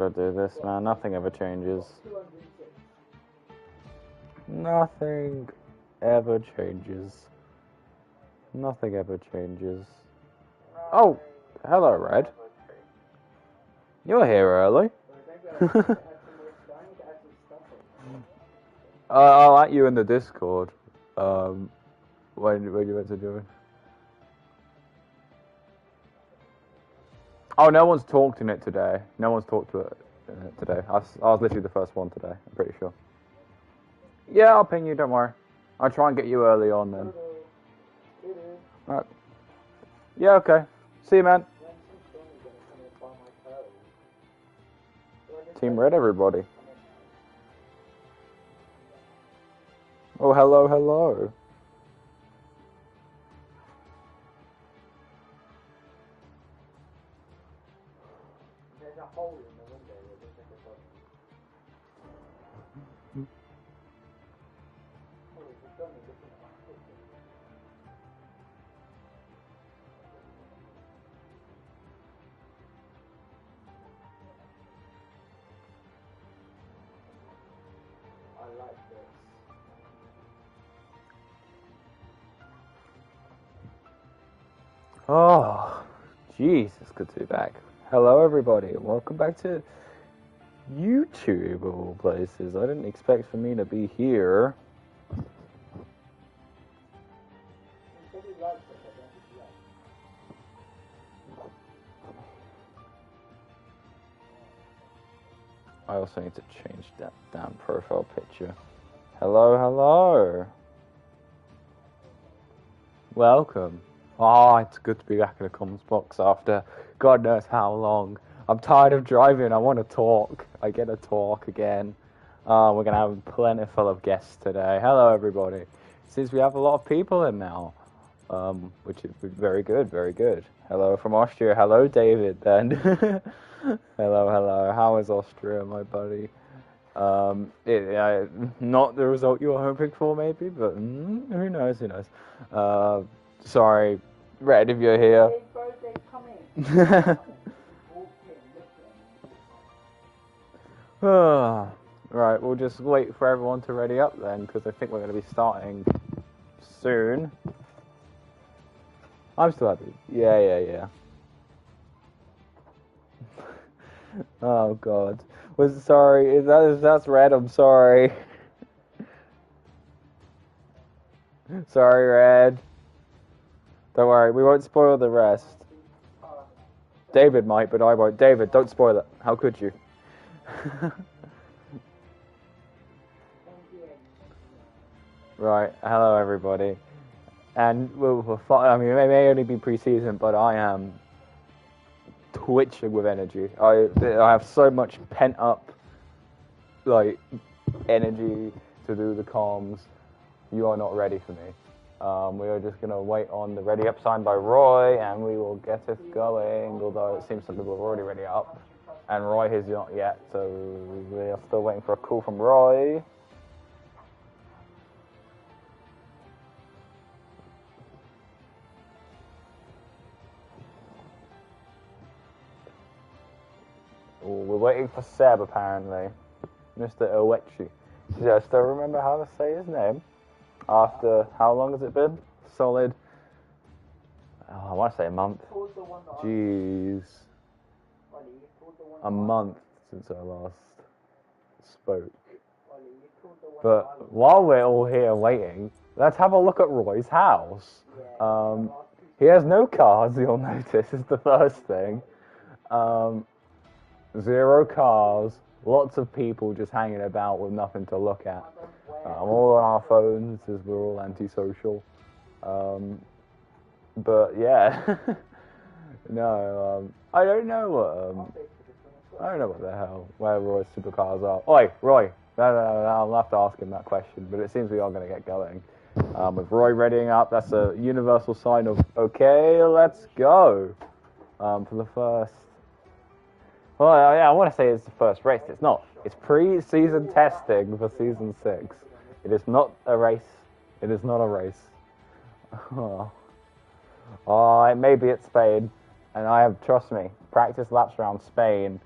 Gotta do this, man. Nothing ever changes. Nothing ever changes. Nothing ever changes. Oh, hello, Red. You're here early. I'll at you in the Discord. When you went to do it. Oh, no one's talked in it today. No one's talked to it today. I was literally the first one today. I'm pretty sure. Yeah, I'll ping you. Don't worry. I'll try and get you early on then. Alright. Yeah, okay. See you, man. Team Red, everybody. Oh, hello, hello. There's a hole in the window where there's like a button. Oh, there's a dummy looking at my picture. I like this. Oh, jeez, it's good to be back. Hello, everybody, and welcome back to YouTube of all places. I didn't expect for me to be here. I also need to change that damn profile picture. Hello, hello. Welcome. Oh, it's good to be back in the comms box after God knows how long. I'm tired of driving. I want to talk. I get to talk again. We're going to have plentiful of guests today. Hello, everybody. Seems we have a lot of people in now, which is very good, very good. Hello from Austria. Hello, David, then. Hello, hello. How is Austria, my buddy? Not the result you were hoping for, maybe, but who knows, who knows. Sorry, Red, if you're here. Right, we'll just wait for everyone to ready up then, because I think we're going to be starting soon. I'm still happy. Yeah. Oh God. Sorry, that's Red, I'm sorry. Sorry, Red. Don't worry, we won't spoil the rest. David might, but I won't. David, don't spoil it. How could you? Right, hello everybody. And I mean, it may only be pre-season, but I am twitching with energy. I have so much pent up, like, energy to do the comms. You are not ready for me. We are just going to wait on the ready up sign by Roy, and we will get it going, although it seems some people are already ready up, and Roy has not yet, so we are still waiting for a call from Roy. Ooh, we're waiting for Seb, apparently. Mr. Owechi. Yeah, I still remember how to say his name. After, how long has it been? Solid, I want to say a month. Jeez. A month since I last spoke. But while we're all here waiting, let's have a look at Roy's house. He has no cars, you'll notice, is the first thing. 0 cars, lots of people just hanging about with nothing to look at. All on our phones, as we're all antisocial. But yeah, no, I don't know what the hell, where Roy's supercars are. Oi, Roy, no, I'll have to ask him that question, but it seems we are going to get going. With Roy readying up, that's a universal sign of, okay, let's go. For the first, well, yeah, I want to say it's the first race. It's not. It's pre-season testing for Season 6. It is not a race. It is not a race. Oh, it may be at Spain. And I have, trust me, practice laps around Spain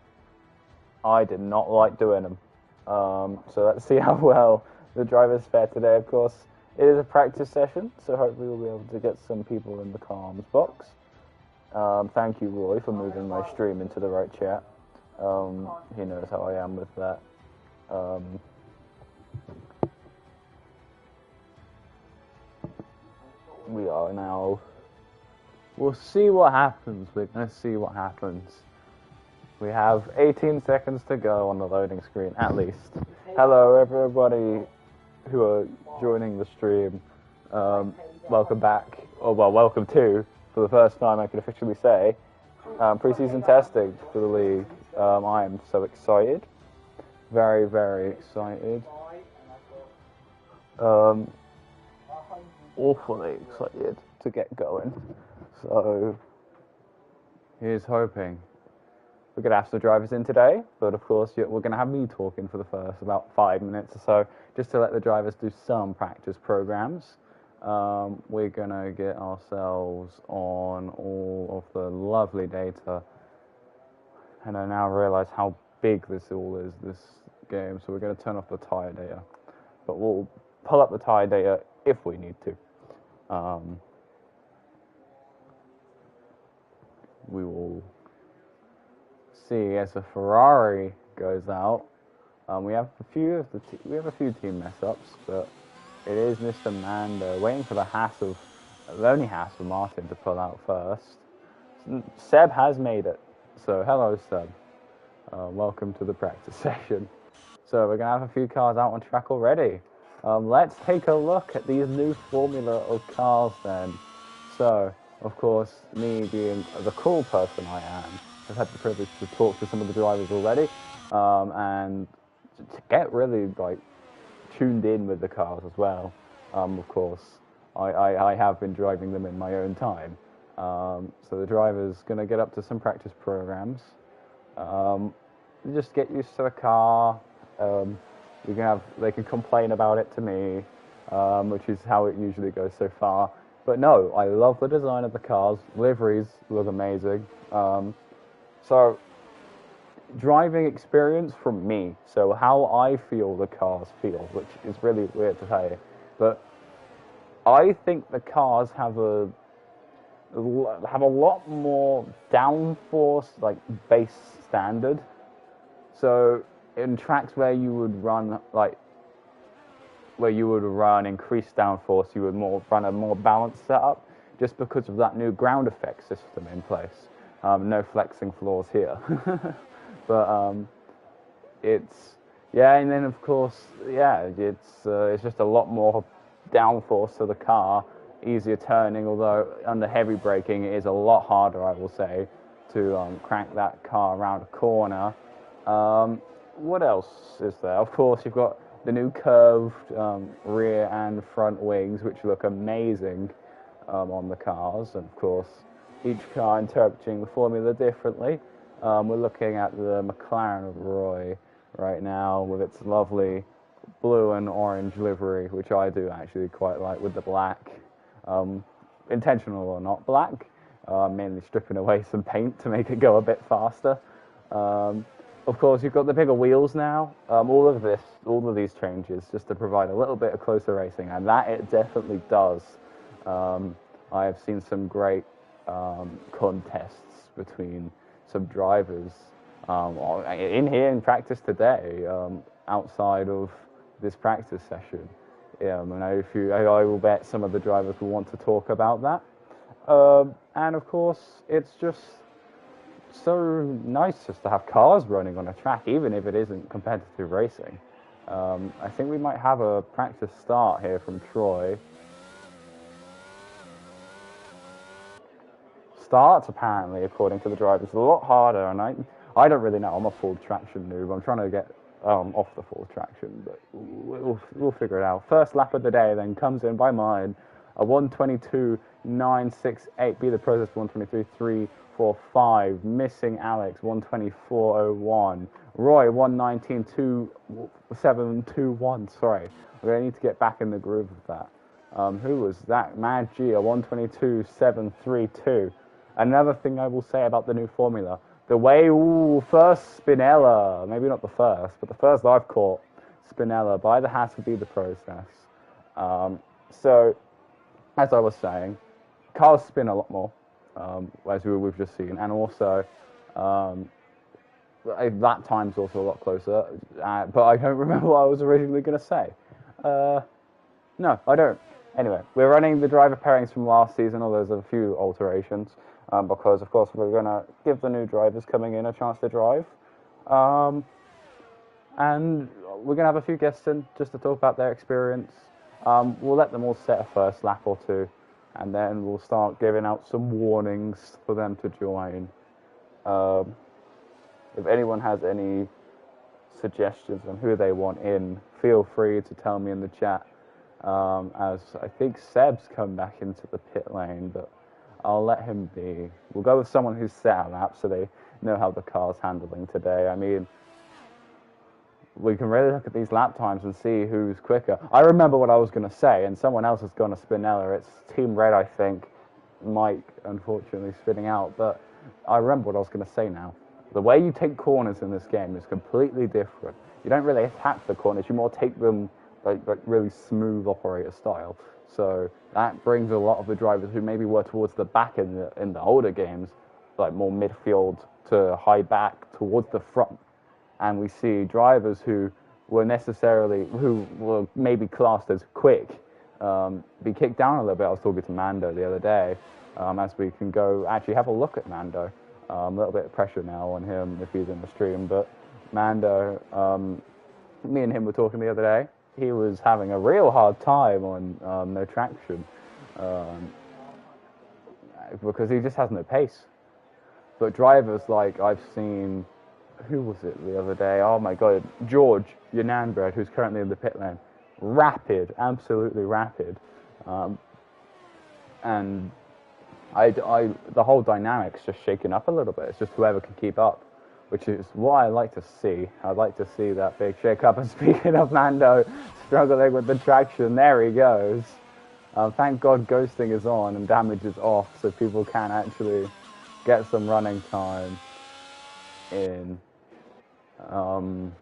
I did not like doing them. So let's see how well the drivers fare today. Of course, it is a practice session, so hopefully we'll be able to get some people in the comms box. Thank you, Roy, for moving my stream into the right chat. He knows how I am with that. We are now. We'll see what happens. We're going to see what happens. We have 18 seconds to go on the loading screen, at least. Hello, everybody who are joining the stream. Welcome back. Oh, well, welcome to, for the first time I can officially say, preseason testing for the league. I am so excited. Very, very excited. Awfully excited to get going. So, here's hoping. We're going to have some drivers in today, but of course we're going to have me talking for the first about 5 minutes or so, just to let the drivers do some practice programs. We're going to get ourselves on all of the lovely data, and I now realize how big this all is, this game, so we're going to turn off the tyre data, but we'll pull up the tyre data if we need to. We will see as the Ferrari goes out. We have a few team mess ups, but it is Mr. Mando waiting for the only Haas of Martin to pull out first. Seb has made it, so hello Seb. Welcome to the practice session. So we're gonna have a few cars out on track already. Let's take a look at these new formula of cars then. So, of course, me being the cool person I am, I've had the privilege to talk to some of the drivers already, and to get really tuned in with the cars as well. Of course, I have been driving them in my own time. So the driver's gonna get up to some practice programs. Just get used to the car. They can complain about it to me, which is how it usually goes so far. But no, I love the design of the cars. Liveries look amazing. So, driving experience from me. So how I feel the cars feel, which is really weird to say. But I think the cars have a lot more downforce, base standard. So in tracks where you would run increased downforce, you would run a more balanced setup, just because of that new ground effect system in place. No flexing floors here, but and then of course, it's just a lot more downforce to the car, easier turning. Although under heavy braking, it is a lot harder, I will say, to crank that car around a corner. What else is there? Of course, you've got the new curved rear and front wings, which look amazing on the cars. And of course, each car interpreting the formula differently. We're looking at the McLaren of Roy right now with its lovely blue and orange livery, which I do actually quite like, with the black. Intentional or not black, mainly stripping away some paint to make it go a bit faster. Of course, you've got the bigger wheels now. All of these changes just to provide a little bit of closer racing, and that it definitely does. I have seen some great contests between some drivers in practice today, outside of this practice session. I will bet some of the drivers will want to talk about that. And of course, it's just so nice just to have cars running on a track, even if it isn't competitive racing. I think we might have a practice start here from Troy. Starts, apparently, according to the drivers, a lot harder, and I don't really know. I'm a full traction noob. I'm trying to get off the full traction, but we'll figure it out. First lap of the day then comes in by mine, a 1:22.968. Be the process 1:23.345. Missing Alex 1:24.01. Roy 1:19.2721. Sorry, we're gonna need to get back in the groove of that. Who was that? Mad G, a 1:22.732. Another thing I will say about the new formula, The way, first Spinella, maybe not the first, but the first I've caught Spinella by the hat would be the process. So, as I was saying, cars spin a lot more, as we've just seen, and also lap time's also a lot closer. But I don't remember what I was originally going to say. No, I don't. Anyway, we're running the driver pairings from last season, although there's a few alterations, because, of course, we're going to give the new drivers coming in a chance to drive. And we're going to have a few guests in just to talk about their experience. We'll let them all set a first lap or two, and then we'll start giving out some warnings for them to join. If anyone has any suggestions on who they want in, feel free to tell me in the chat. As I think Seb's come back into the pit lane, but I'll let him be. We'll go with someone who's set a lap so they know how the car's handling today. I mean, we can really look at these lap times and see who's quicker. I remember what I was going to say, and someone else has gone to Spinella. It's Team Red, I think. Mike, unfortunately, spinning out, but I remember what I was going to say now. The way you take corners in this game is completely different. You don't really attack the corners, you more take them like really smooth operator style. So that brings a lot of the drivers who maybe were towards the back in the older games, like more midfield to high back towards the front. And we see drivers who were maybe classed as quick, be kicked down a little bit. I was talking to Mando the other day, as we can go actually have a look at Mando. A little bit of pressure now on him if he's in the stream, but Mando, me and him were talking the other day. He was having a real hard time on no traction because he just has no pace. But drivers like I've seen, who was it the other day? Oh my God, George Yananbred, who's currently in the pit lane. Rapid, absolutely rapid. And the whole dynamic's just shaken up a little bit. It's just whoever can keep up, which is what I like to see. I'd like to see that big shake up. And speaking of Mando struggling with the traction, there he goes. Thank God ghosting is on and damage is off, so people can actually get some running time in. I'm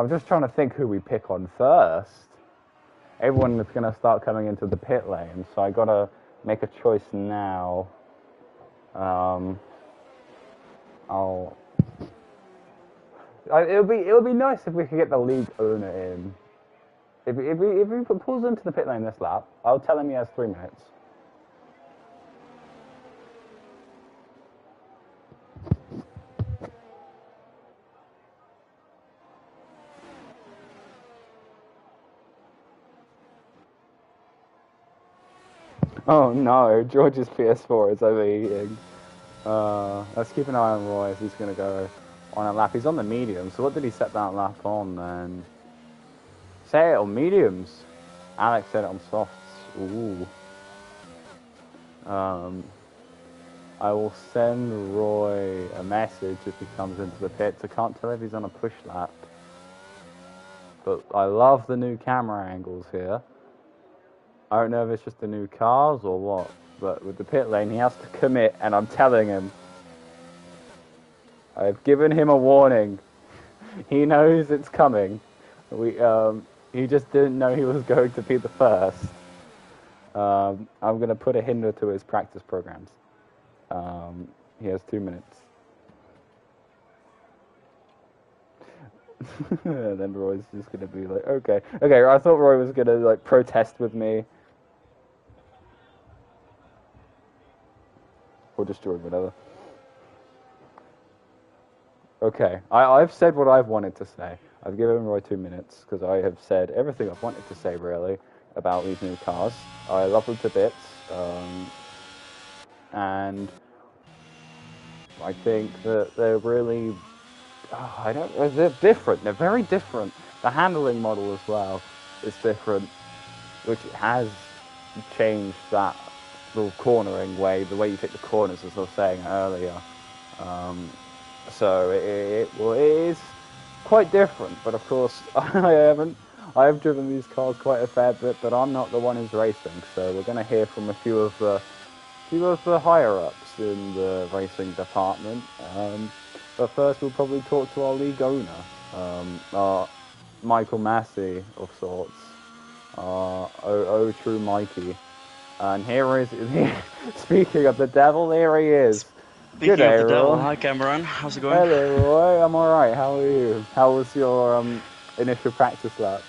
just trying to think who we pick on first. Everyone is going to start coming into the pit lane, so I got to make a choice now. It'll be nice if we could get the league owner in. If he pulls into the pit lane this lap, I'll tell him he has 3 minutes. Oh no, George's PS4 is overheating. Let's keep an eye on Roy if he's going to go on a lap. He's on the medium, so what did he set that lap on then? Set it on mediums. Alex set it on softs. Ooh. I will send Roy a message if he comes into the pits. I can't tell if he's on a push lap. But I love the new camera angles here. I don't know if it's just the new cars or what, but with the pit lane, he has to commit, and I'm telling him. I've given him a warning. He knows it's coming. He just didn't know he was going to be the first. I'm going to put a hinder to his practice programs. He has 2 minutes. And then Roy's just going to be like, okay. Okay, I thought Roy was going to like protest with me. Or just join whatever. Okay, I've said what I've wanted to say. I've given Roy 2 minutes because I have said everything I've wanted to say really about these new cars. I love them to bits, and I think that they're really, they're different. They're very different. The handling model as well is different, which has changed that little cornering way, the way you take the corners, as I was saying earlier. So it is quite different, but of course I have driven these cars quite a fair bit, but I'm not the one who's racing, so we're going to hear from a few of the higher ups laps in the racing department. But first, we'll probably talk to our league owner, our Michael Massey of sorts, true Mikey. And here is, speaking of the devil, here he is. Speaking Good day, of the devil, Roy. hi Cameron, how's it going? Hello, Roy. I'm alright. How are you? How was your initial practice lap?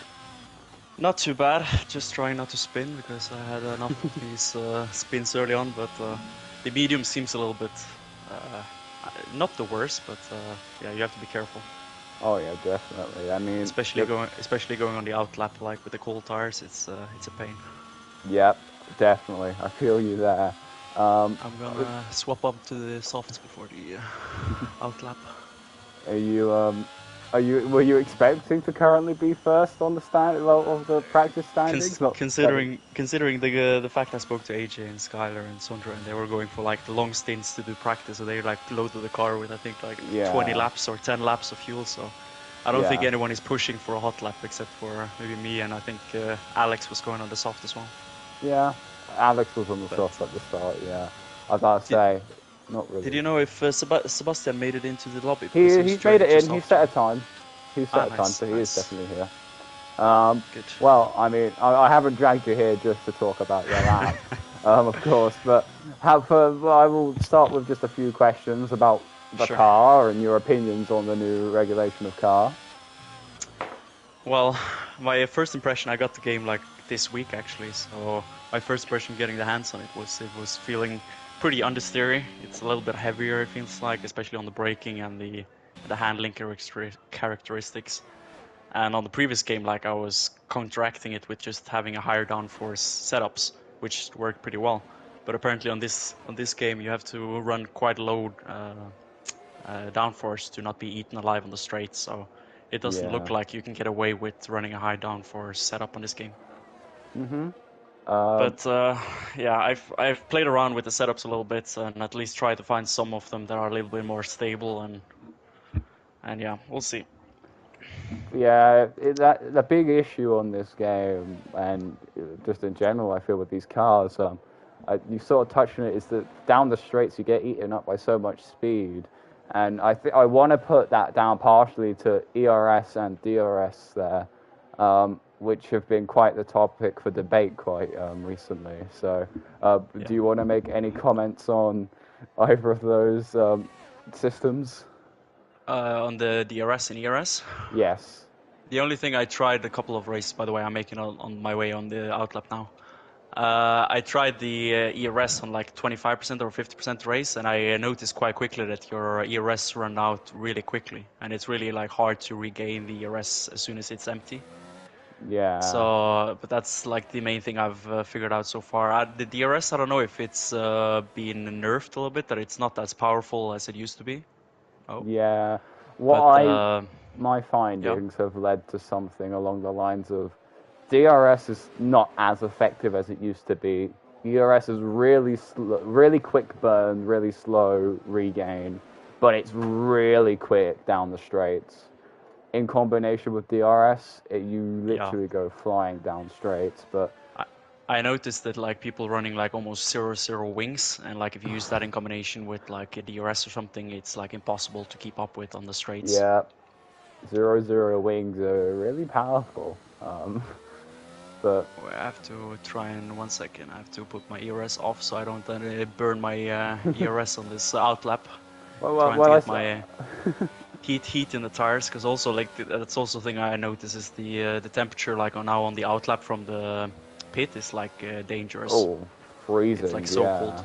Not too bad, just trying not to spin because I had enough of these spins early on, but the medium seems a little bit, not the worst, but yeah, you have to be careful. Oh yeah, definitely. I mean, especially going on the out lap, like with the cold tires, it's a pain. Yep, definitely. I feel you there. I'm gonna swap up to the softs before the out lap. Were you expecting to currently be first on the of the practice standings? Considering the fact I spoke to AJ and Skylar and Sondra, and they were going for like the long stints to do practice, so they like loaded the car with I think like 20 laps or 10 laps of fuel. So I don't think anyone is pushing for a hot lap except for maybe me, and I think Alex was going on the soft as well. Yeah, Alex was on the soft at the start. Yeah, I gotta say. Not really. Did you know if Sebastian made it into the lobby? He made it in. He set a time. He set a time, so he is definitely here. Good. Well, I mean, I haven't dragged you here just to talk about your lap, of course, but I will start with just a few questions about the car and your opinions on the new regulation of car. Well, my first impression, I got the game like this week actually, so my first impression getting the hands on it was feeling pretty understeery. It's a little bit heavier, it feels like, especially on the braking and the handling characteristics. And on the previous game, like I was counteracting it with just having a higher downforce setups, which worked pretty well. But apparently on this game, you have to run quite low downforce to not be eaten alive on the straight. So it doesn't look like you can get away with running a high downforce setup on this game. But yeah, I've played around with the setups a little bit and at least tried to find some of them that are a little bit more stable, and yeah, we'll see. Yeah, the big issue on this game and just in general, I feel with these cars, you sort of touched on it, is that down the straights you get eaten up by so much speed, and I want to put that down partially to ERS and DRS there. Which have been quite the topic for debate quite recently. So, do you want to make any comments on either of those systems? On the DRS and ERS? Yes. The only thing I tried a couple of races, by the way, I'm making on my way on the outlap now. I tried the ERS on like 25% or 50% race, and I noticed quite quickly that your ERS run out really quickly, and it's really like hard to regain the ERS as soon as it's empty. Yeah. So, but that's like the main thing I've figured out so far. The DRS, I don't know if it's been nerfed a little bit, that it's not as powerful as it used to be. Oh. Yeah. My findings have led to something along the lines of DRS is not as effective as it used to be. ERS is really quick burn, really slow regain, but it's really quick down the straights. In combination with DRS, you literally go flying down straights. But I noticed that like people running like almost 0-0 wings, and like if you use that in combination with like a DRS or something, it's like impossible to keep up with on the straights. Yeah, 0-0 wings are really powerful. But I have to try in 1 second. I have to put my ERS off so I don't burn my ERS on this outlap. Trying to get my heat in the tires, because also like that's also the thing I notice is the temperature like now on the outlap from the pit is like dangerous. Oh, freezing! It's like so cold.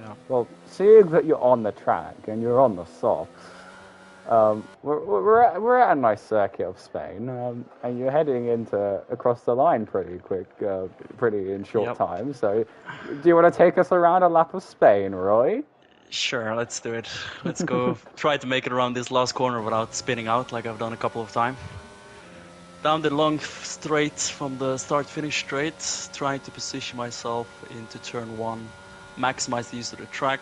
Yeah. Well, seeing that you're on the track and you're on the softs, we're at a nice circuit of Spain, and you're heading across the line pretty quick, pretty in short time. So, do you want to take us around a lap of Spain, Roy? Sure, let's do it. Let's go try to make it around this last corner without spinning out like I've done a couple of times. Down the long straight from the start-finish straight, trying to position myself into turn 1, maximize the use of the track.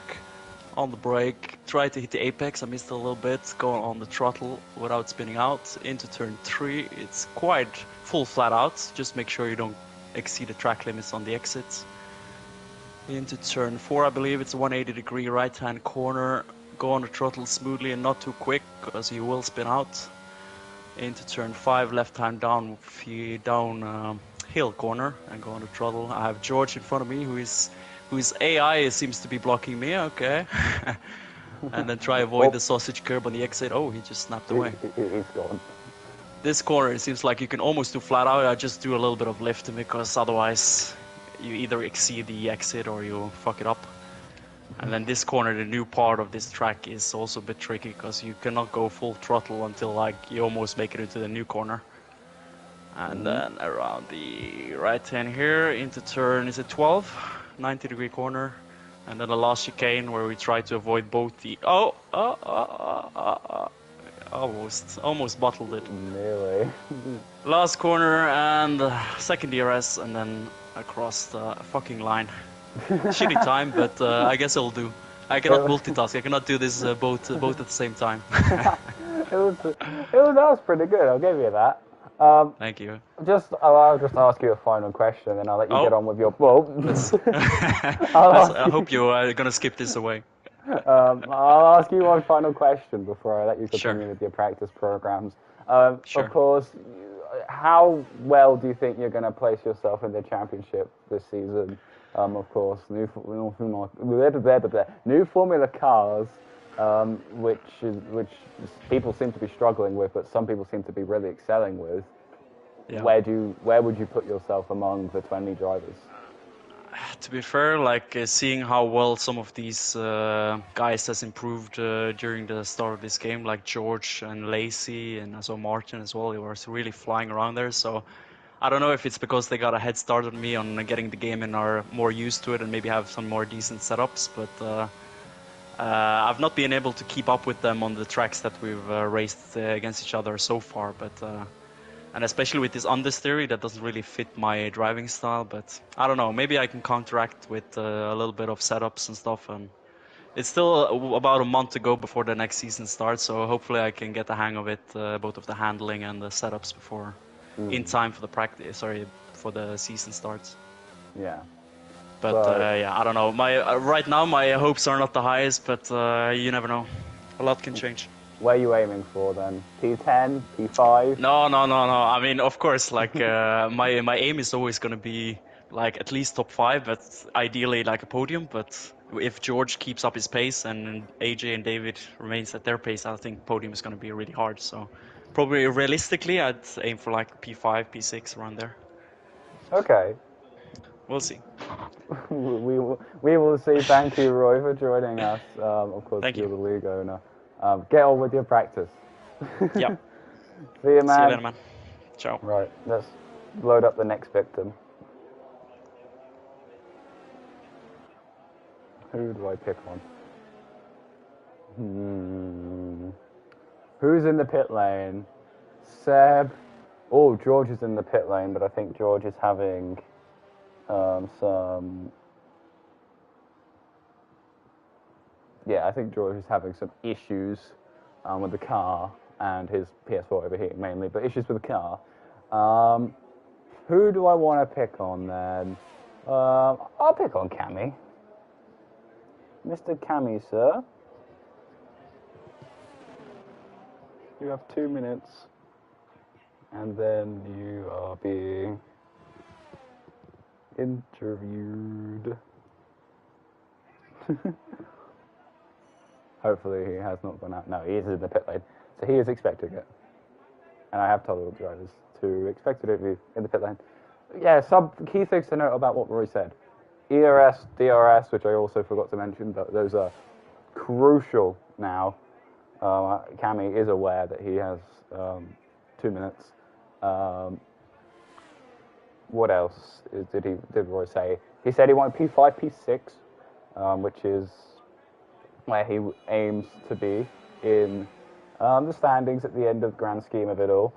On the brake, try to hit the apex, I missed a little bit, go on the throttle without spinning out. Into turn 3, it's quite full flat out, just make sure you don't exceed the track limits on the exits. Into turn 4, I believe it's a 180-degree right-hand corner. Go on the throttle smoothly and not too quick, because you will spin out. Into turn 5, left-hand down hill corner, and go on the throttle. I have George in front of me, whose AI seems to be blocking me. Okay. And then try avoid the sausage curb on the exit. Oh, he just snapped away. He's gone. This corner, it seems like you can almost do flat out. I just do a little bit of lift because otherwise you either exceed the exit or you fuck it up. And then this corner, the new part of this track, is also a bit tricky because you cannot go full throttle until like you almost make it into the new corner. And then around the right hand here into turn is a 12, 90-degree corner. And then the last chicane where we try to avoid both the almost bottled it. Nearly. Last corner and second DRS, and then across the fucking line. Shitty time, but I guess it'll do. I cannot multitask. I cannot do this both at the same time. That was pretty good. I'll give you that. Thank you. I'll just ask you a final question, and I'll let you get on with your. Well, I hope you are gonna skip this away. I'll ask you one final question before I let you continue with your practice programs. Sure. Of course, how well do you think you're going to place yourself in the championship this season? Of course, new Formula cars, which people seem to be struggling with, but some people seem to be really excelling with. Yeah. Where would you put yourself among the 20 drivers? To be fair, like seeing how well some of these guys has improved during the start of this game, like George and Lacey and also Martin as well, they were really flying around there. So I don't know if it's because they got a head start on me on getting the game and are more used to it and maybe have some more decent setups, but I've not been able to keep up with them on the tracks that we've raced against each other so far. But and especially with this understeer, that doesn't really fit my driving style. But I don't know, maybe I can counteract with a little bit of setups and stuff. And it's still about a month to go before the next season starts, so hopefully I can get the hang of it, both of the handling and the setups before, in time for the practice. Sorry, for the season starts. Yeah. But yeah, I don't know. My right now my hopes are not the highest, but you never know. A lot can change. Where are you aiming for then? P10, P5? No. I mean, of course, like my aim is always going to be like at least top 5, but ideally like a podium. But if George keeps up his pace and AJ and David remains at their pace, I think podium is going to be really hard. So probably realistically, I'd aim for like P5, P6 around there. Okay. We'll see. we will see. Thank you, Roy, for joining us. Of course, you're the league owner. Get on with your practice. Yep. See you, man. See you later, man. Ciao. Right, let's load up the next victim. Who do I pick on? Who's in the pit lane? Seb. Oh, George is in the pit lane, but I think George is having some... Yeah, I think George is having some issues with the car and his PS4 overheating mainly, but issues with the car. Who do I want to pick on then? I'll pick on Cammy. Mr. Cammy, sir. You have 2 minutes, and then you are being interviewed. Hopefully he has not gone out. No, he is in the pit lane. So he is expecting it. And I have told all the drivers to expect it to be in the pit lane. Yeah, some key things to note about what Roy said. ERS, DRS, which I also forgot to mention, but those are crucial now. Cammy is aware that he has 2 minutes. What else did Roy say? He said he wanted P5, P6, which is where he aims to be in the standings at the end of the grand scheme of it all.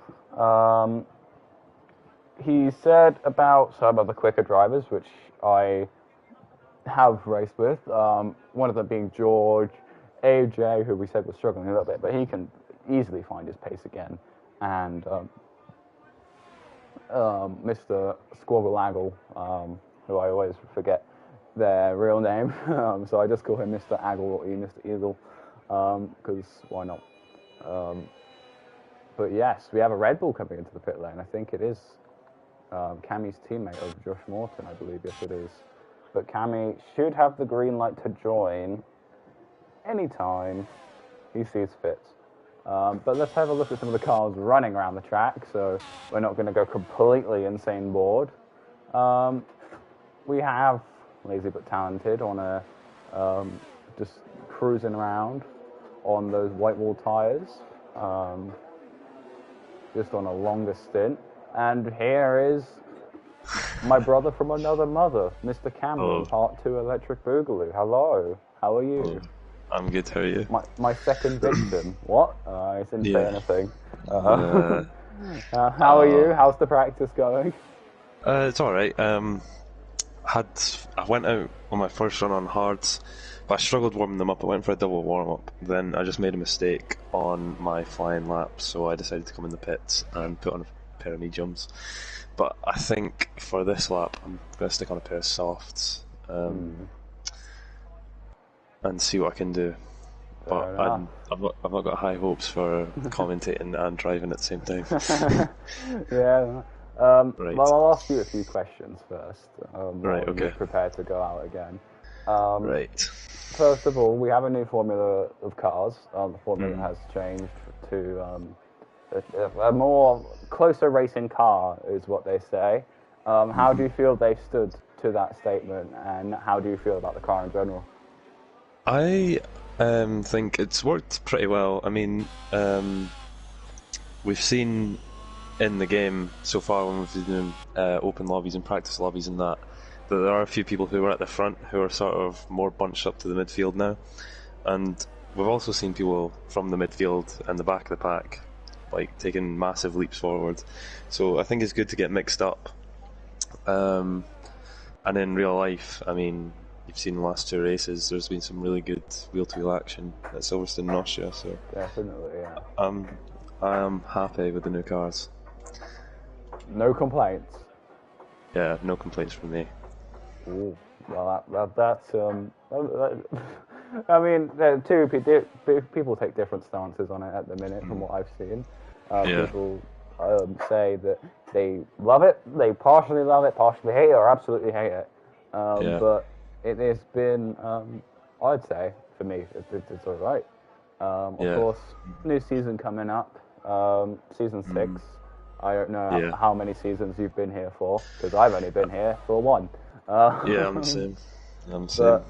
He said about some of the quicker drivers, which I have raced with, one of them being George, AJ, who we said was struggling a little bit, but he can easily find his pace again, and Mr. Squabble who I always forget their real name, so I just call him Mr. Aggle or Mr. Eagle, because why not? But yes, we have a Red Bull coming into the pit lane. I think it is Cammy's teammate of Josh Morton, I believe. Yes, it is. But Cammy should have the green light to join anytime he sees fit. But let's have a look at some of the cars running around the track, so we're not going to go completely insane bored. We have Lazy But Talented on a just cruising around on those white wall tyres, just on a longer stint. And here is my brother from another mother, Mr. Cameron, Part 2 Electric Boogaloo. Hello, how are you? Hello. I'm good, how are you? My second victim. What? I didn't say anything. How are you? How's the practice going? It's alright. I went out on my first run on hards, but I struggled warming them up. I went for a double warm-up. Then I just made a mistake on my flying lap, so I decided to come in the pits and put on a pair of mediums. But I think for this lap, I'm going to stick on a pair of softs. And see what I can do. But I've not got high hopes for commentating and driving at the same time. Yeah. Right. Well, I'll ask you a few questions first. Right, okay. You're prepared to go out again. Right. First of all, we have a new formula of cars. The formula has changed to a more closer racing car, is what they say. How do you feel they stood to that statement, and how do you feel about the car in general? I think it's worked pretty well. I mean, we've seen in the game so far when we've been doing open lobbies and practice lobbies and that there are a few people who are at the front who are sort of more bunched up to the midfield now. And we've also seen people from the midfield and the back of the pack like taking massive leaps forward. So I think it's good to get mixed up. And in real life, I mean, you've seen the last two races, there's been some really good wheel-to-wheel action at Silverstone and Austria, so definitely, yeah. I am happy with the new cars. No complaints? Yeah, no complaints from me. Ooh, well, that's I mean, people take different stances on it at the minute from what I've seen. People say that they love it, they partially love it, partially hate it, or absolutely hate it. But it has been, I'd say, for me, it's all right. Of course, new season coming up, season 6. I don't know how many seasons you've been here for, because I've only been here for one. I'm the same. But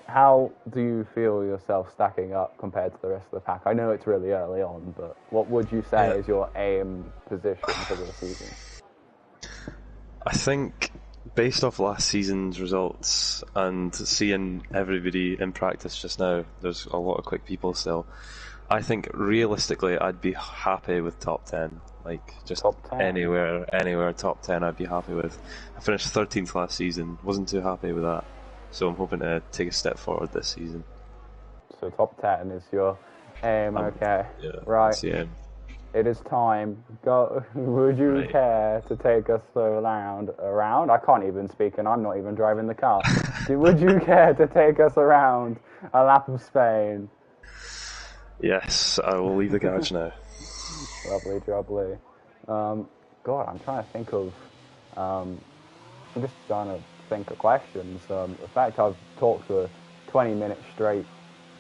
how do you feel yourself stacking up compared to the rest of the pack? I know it's really early on, but what would you say is your aim position for the season? I think, based off last season's results and seeing everybody in practice just now, there's a lot of quick people still. I think realistically I'd be happy with top 10. Like, just top 10. Anywhere top 10 I'd be happy with. I finished 13th last season, wasn't too happy with that. So I'm hoping to take a step forward this season. So top 10 is your aim, okay. Yeah, right. That's the aim. It is time. Go. Would you care to take us around? I can't even speak, and I'm not even driving the car. Would you care to take us around a lap of Spain? Yes, I will leave the garage now. Lovely. God, I'm trying to think of. I'm just trying to think of questions. The fact I've talked for 20 minutes straight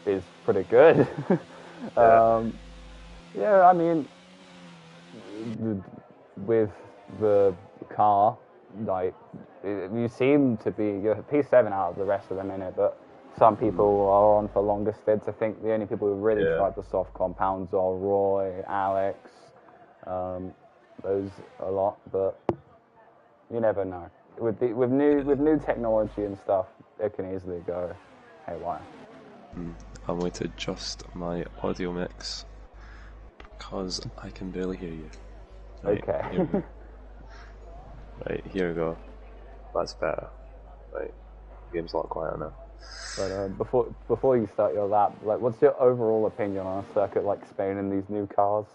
is pretty good. Yeah, I mean, with the car, like, you seem to be you're P7 out of the rest of the minute, but some people are on for longer stints. I think the only people who really tried the soft compounds are Roy, Alex, those a lot, but you never know. With new technology and stuff, it can easily go haywire. I'm going to adjust my audio mix because I can barely hear you. Right, okay. Right, here we go. That's better. Right, the game's a lot quieter now. But before you start your lap, like, what's your overall opinion on a circuit like Spain and these new cars?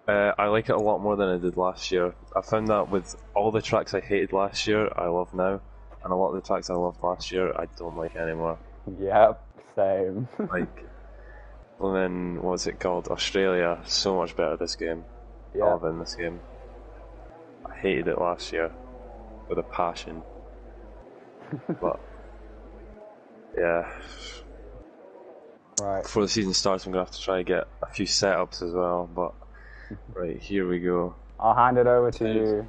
I like it a lot more than I did last year. I found that with all the tracks I hated last year, I love now. and a lot of the tracks I loved last year, I don't like anymore. Yep, same. Like, then what's it called? Australia, so much better this game. Yeah. I love in this game. I hated it last year with a passion. But yeah. Right. Before the season starts, I'm gonna have to try and get a few setups as well. But right, here we go. I'll hand it over to you.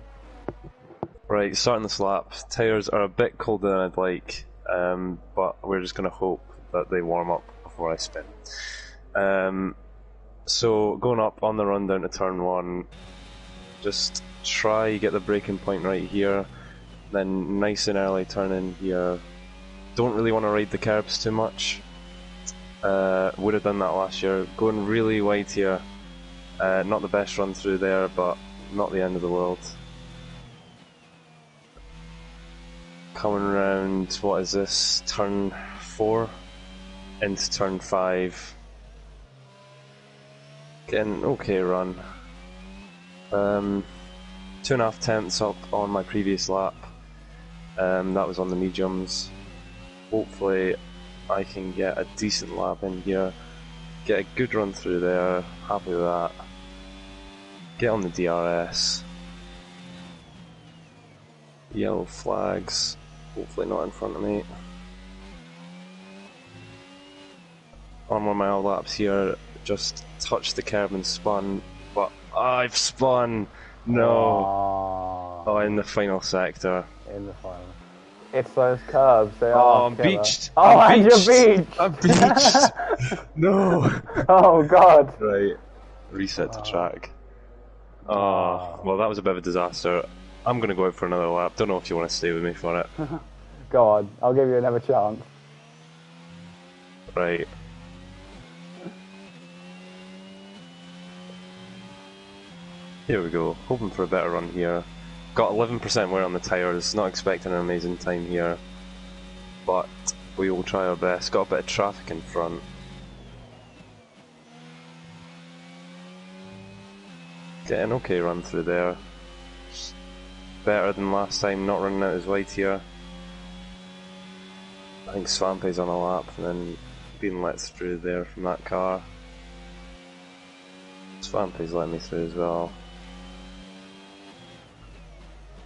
Right, starting this lap. Tires are a bit colder than I'd like, but we're just gonna hope that they warm up before I spin. So going up on the run down to turn 1, just try get the braking point right here, then nice and early turn in here. Don't really want to ride the curbs too much. Would have done that last year. Going really wide here. Not the best run through there, but not the end of the world. Coming around, what is this? Turn 4 into turn 5. Getting an okay run. 2.5 tenths up on my previous lap. That was on the mediums. Hopefully I can get a decent lap in here. Get a good run through there. Happy with that. Get on the DRS. Yellow flags. Hopefully not in front of me. On one of my laps here, just touched the curb and spun, but I've spun! No! Oh, in the final sector. In the final. It's those curves, they Oh, are I'm killer. beached! Oh, I'm and beached. you're beached! I'm beached! No! Oh, God. Right, reset to track. Oh, well that was a bit of a disaster. I'm gonna go out for another lap. Don't know if you want to stay with me for it. Go on, I'll give you another chance. Right. Here we go, hoping for a better run here. Got 11% wear on the tyres, not expecting an amazing time here. But we will try our best. Got a bit of traffic in front. Get an okay run through there. Better than last time, not running out as wide here. I think Swampy's on a lap and then being let through there from that car. Swampy's let me through as well.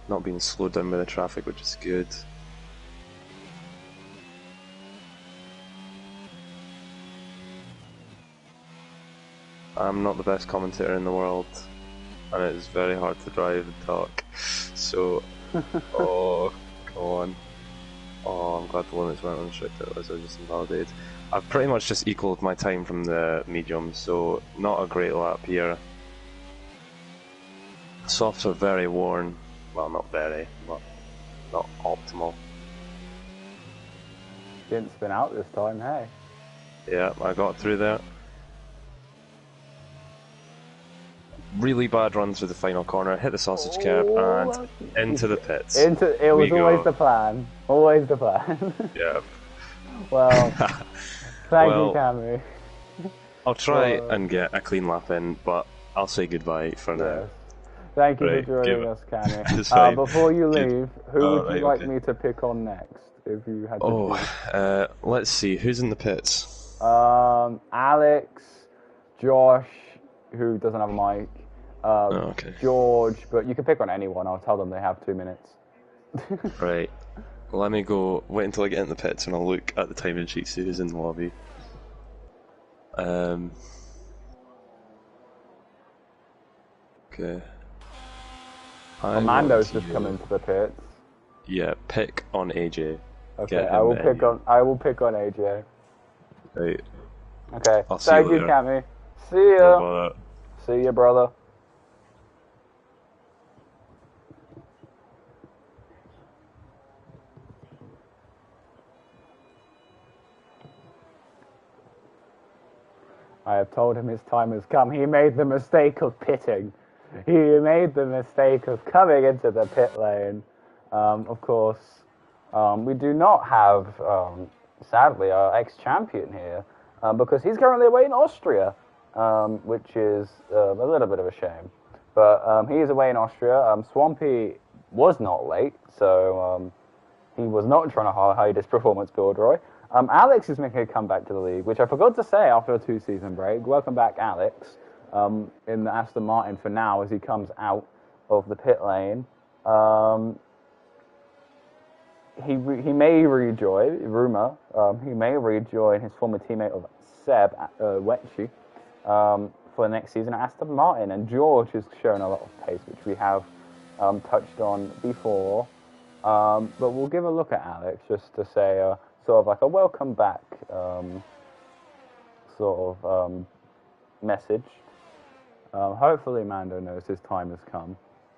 Not being slowed down by the traffic, which is good. I'm not the best commentator in the world, and it is very hard to drive and talk. So, oh, come on. Oh, I'm glad the limits weren't unrestricted, otherwise I was just invalidated. I've pretty much just equalled my time from the mediums, so not a great lap here. Softs are very worn. Well, not very, but not optimal. Didn't spin out this time, hey? Yeah, I got through there. Really bad run through the final corner, hit the sausage curb and into the pits. It was always the plan. Always the plan. Yeah. Well, thank you, Camu. I'll try and get a clean lap in, but I'll say goodbye for now. Thank you for joining us, Camu. Before you leave, who would you like me to pick on next? If you had to let's see, who's in the pits? Alex, Josh, who doesn't have a mic, George, but you can pick on anyone. I'll tell them they have 2 minutes. Right. Let me go, wait until I get in the pits and I'll look at the timing sheet, see who's in the lobby. Okay. Amando's just come into the pits. Yeah, pick on AJ. Okay, I will pick on AJ. Right. Okay. I'll see Thank you you, later. Cammy. See ya. See ya, brother. I have told him his time has come. He made the mistake of pitting. He made the mistake of coming into the pit lane. Of course, we do not have, sadly, our ex-champion here, because he's currently away in Austria, which is a little bit of a shame. But he is away in Austria. Swampy was not late, so He was not trying to hide his performance build, Roy. Alex is making a comeback to the league, which I forgot to say after a 2-season break. Welcome back, Alex, in the Aston Martin for now as he comes out of the pit lane. He may rejoin, he may rejoin his former teammate of Seb, Wetchy, for the next season at Aston Martin. And George has shown a lot of pace, which we have touched on before. But we'll give a look at Alex just to say sort of like a welcome back message. Hopefully Mando knows his time has come,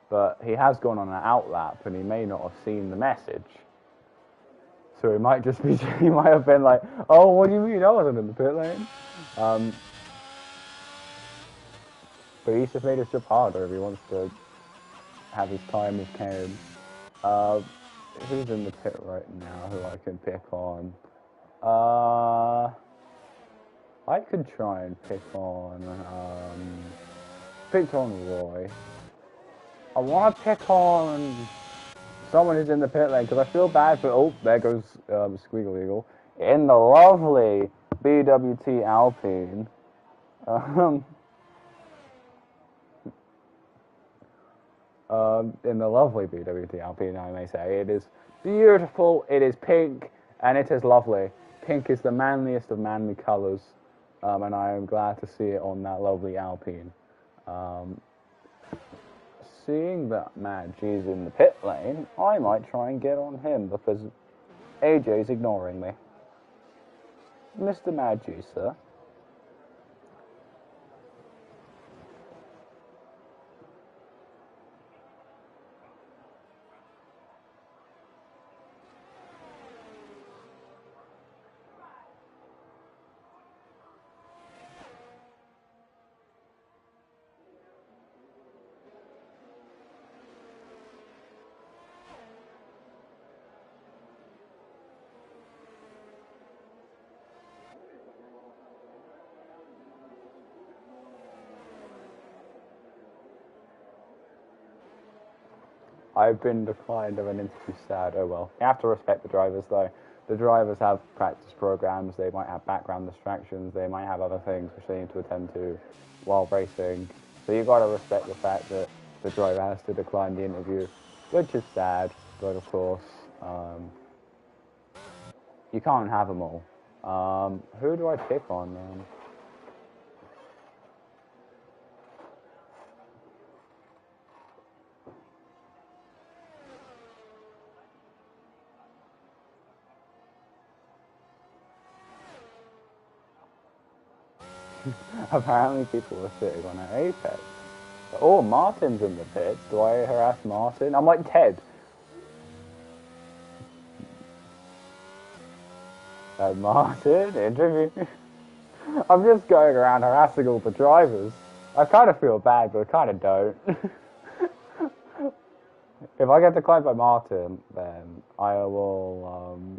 but he has gone on an outlap and he may not have seen the message. So he might just be, he might have been like, oh, what do you mean I wasn't in the pit lane? But he's just made his job harder if he wants to have his time with Kane. Who's in the pit right now who I can pick on? I could try and pick on Roy. I want to pick on someone who's in the pit lane because I feel bad for. Oh, there goes Squeagle Eagle in the lovely BWT Alpine. In the lovely BWT Alpine, I may say. It is beautiful, it is pink, and it is lovely. Pink is the manliest of manly colours, and I am glad to see it on that lovely Alpine. Seeing that Mad G's in the pit lane, I might try and get on him because AJ's ignoring me. Mr. Mad G, sir. I've been declined of an interview, sad. Oh well. You have to respect the drivers though. The drivers have practice programs, they might have background distractions, they might have other things which they need to attend to while racing. So you've got to respect the fact that the driver has to decline the interview, which is sad, but of course, you can't have them all. Who do I pick on? Apparently people are sitting on an apex. Oh, Martin's in the pits. Do I harass Martin? I'm like Ted. Martin, interview. I'm just going around harassing all the drivers. I kind of feel bad, but I kind of don't. If I get declined by Martin, then I will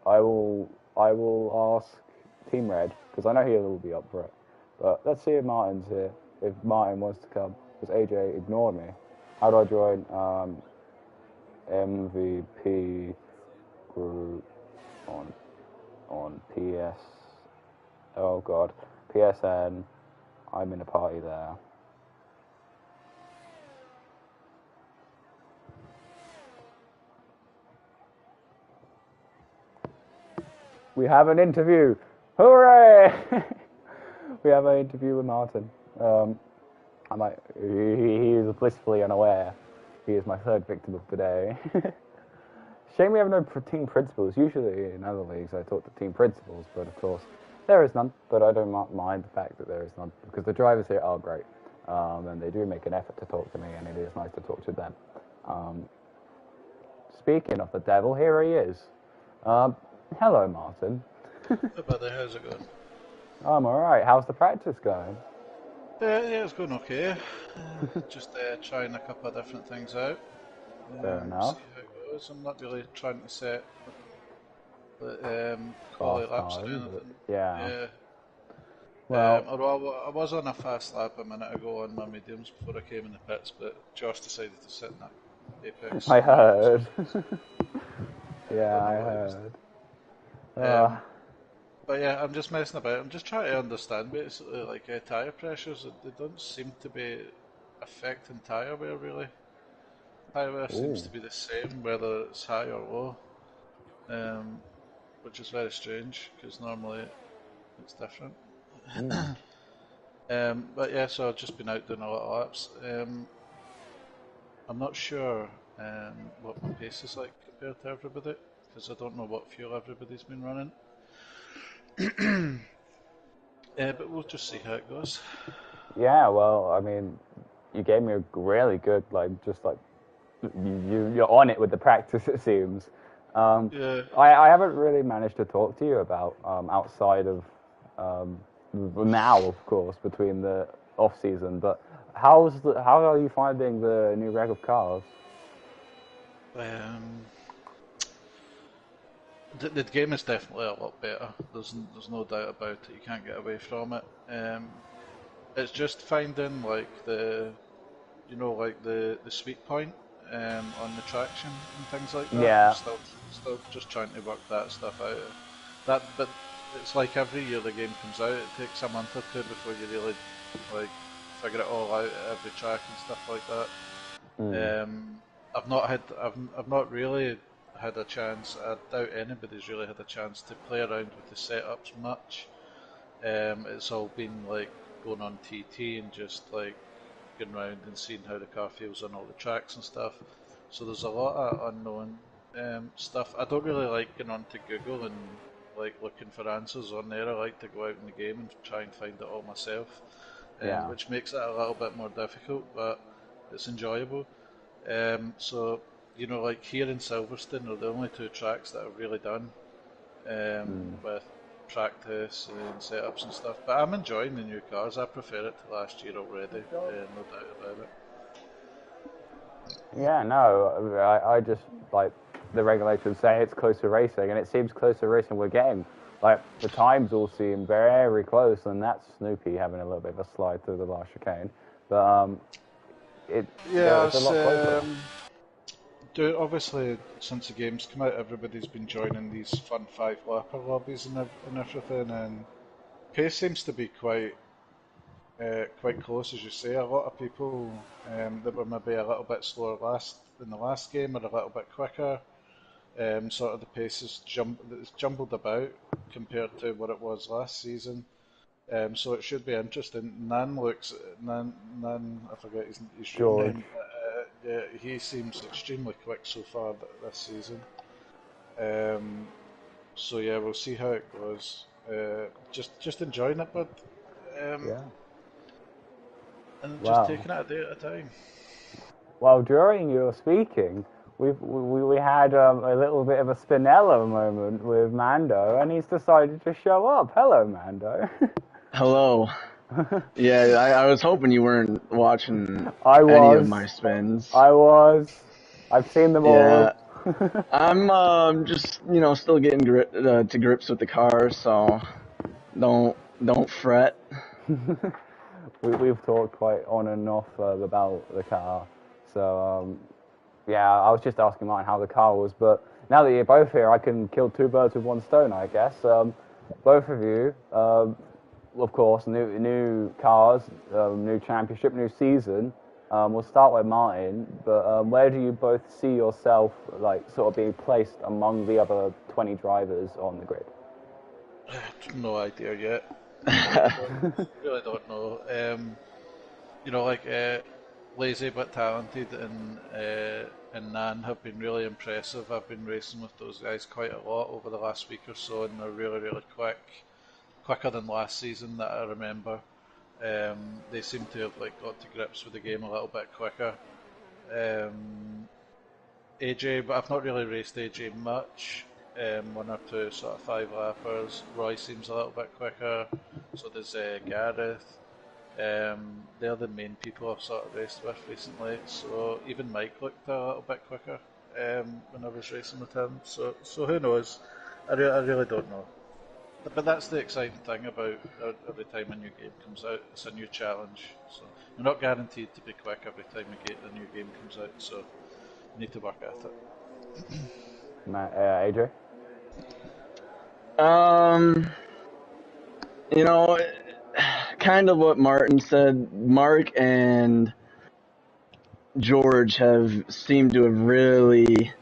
ask Team Red, because I know he will be up for it. But let's see if Martin's here. If Martin wants to come, because AJ ignored me. How do I join MVP group on PS? Oh God, PSN. I'm in a party there. We have an interview. Hooray! We have an interview with Martin. He is blissfully unaware. He is my third victim of the day. Shame we have no team principals. Usually in other leagues I talk to team principals, but of course there is none. But I don't mind the fact that there is none, because the drivers here are great. And they do make an effort to talk to me, and it is nice to talk to them. Speaking of the devil, here he is. Hello, Martin. Hey buddy, how's it going? I'm alright. How's the practice going? Yeah, it's going okay. Just trying a couple of different things out. Fair enough. See how it goes. I'm not really trying to set quality laps or anything. Yeah. Well, although I was on a fast lap a minute ago on my mediums before I came in the pits, but Josh decided to sit in that Apex. I heard. Yeah, don't I know what he was heard. But yeah, I'm just messing about. I'm just trying to understand basically like tyre pressures. They don't seem to be affecting tyre wear really. Tyre wear seems Ooh. to be the same whether it's high or low, which is very strange because normally it's different. Mm. But yeah, so I've just been out doing a lot of laps. I'm not sure what my pace is like compared to everybody because I don't know what fuel everybody's been running. But we'll just see how it goes. Yeah, well, I mean, you gave me a really good, you're on it with the practice, it seems. Yeah. I haven't really managed to talk to you about outside of now, of course, between the off season. But how are you finding the new reg of cars? The game is definitely a lot better. There's no doubt about it. You can't get away from it. It's just finding like the sweet point on the traction and things like that. I'm Yeah, still just trying to work that stuff out. But it's like every year the game comes out, it takes a month or two before you really like figure it all out at every track and stuff like that. I've not really had a chance. I doubt anybody's really had a chance to play around with the setups much. It's all been like going on TT and just like going around and seeing how the car feels on all the tracks and stuff. So there's a lot of unknown stuff. I don't really like going on to Google and like looking for answers on there. I like to go out in the game and try and find it all myself, yeah. which makes it a little bit more difficult, but it's enjoyable. So like here in Silverstone are the only two tracks that I've really done with practice and setups and stuff. But I'm enjoying the new cars. I prefer it to last year already, no doubt about it. Yeah, no, I just like the regulators say it's closer racing, and it seems closer racing we're getting. Like the times all seem very close, and that's Snoopy having a little bit of a slide through the last chicane. But Yeah, it's a lot closer. obviously since the game's come out, everybody's been joining these fun 5 lapper lobbies and everything, and pace seems to be quite close, as you say. A lot of people that were maybe a little bit slower in the last game are a little bit quicker. Sort of the pace is it's jumbled about compared to what it was last season. So it should be interesting. Nan, I forget his real George. name. Yeah, he seems extremely quick so far this season. So yeah, we'll see how it goes. Just enjoying it, but Yeah. and just Wow. taking it a day at a time. Well, during your speaking, we had a little bit of a Spinella moment with Mando, and he's decided to show up. Hello, Mando. Hello. Yeah, I was hoping you weren't watching I any of was. my spins. I was. I've seen them Yeah, all. I'm just still getting to grips with the car, so don't fret. We've talked quite on and off about the car. So, yeah, I was just asking Martin how the car was. But now that you're both here, I can kill two birds with one stone, I guess. Both of you, of course, new cars, new championship, new season. We'll start with Martin. But where do you both see yourself, like, sort of being placed among the other 20 drivers on the grid? No idea yet. Really don't know. Lazy but talented and Nan have been really impressive. I've been racing with those guys quite a lot over the last week or so, and they're really quicker than last season that I remember. They seem to have got to grips with the game a little bit quicker. AJ, but I've not really raced AJ much. One or two sort of 5 lappers. Roy seems a little bit quicker. So does Gareth. They're the main people I've sort of raced with recently. So even Mike looked a little bit quicker when I was racing with him. So who knows? I really don't know. But that's the exciting thing about every time a new game comes out. It's a new challenge. So you're not guaranteed to be quick every time a new game comes out. So Need to work at it. AJ? You know, kind of what Martin said. Mark and George have seemed to have really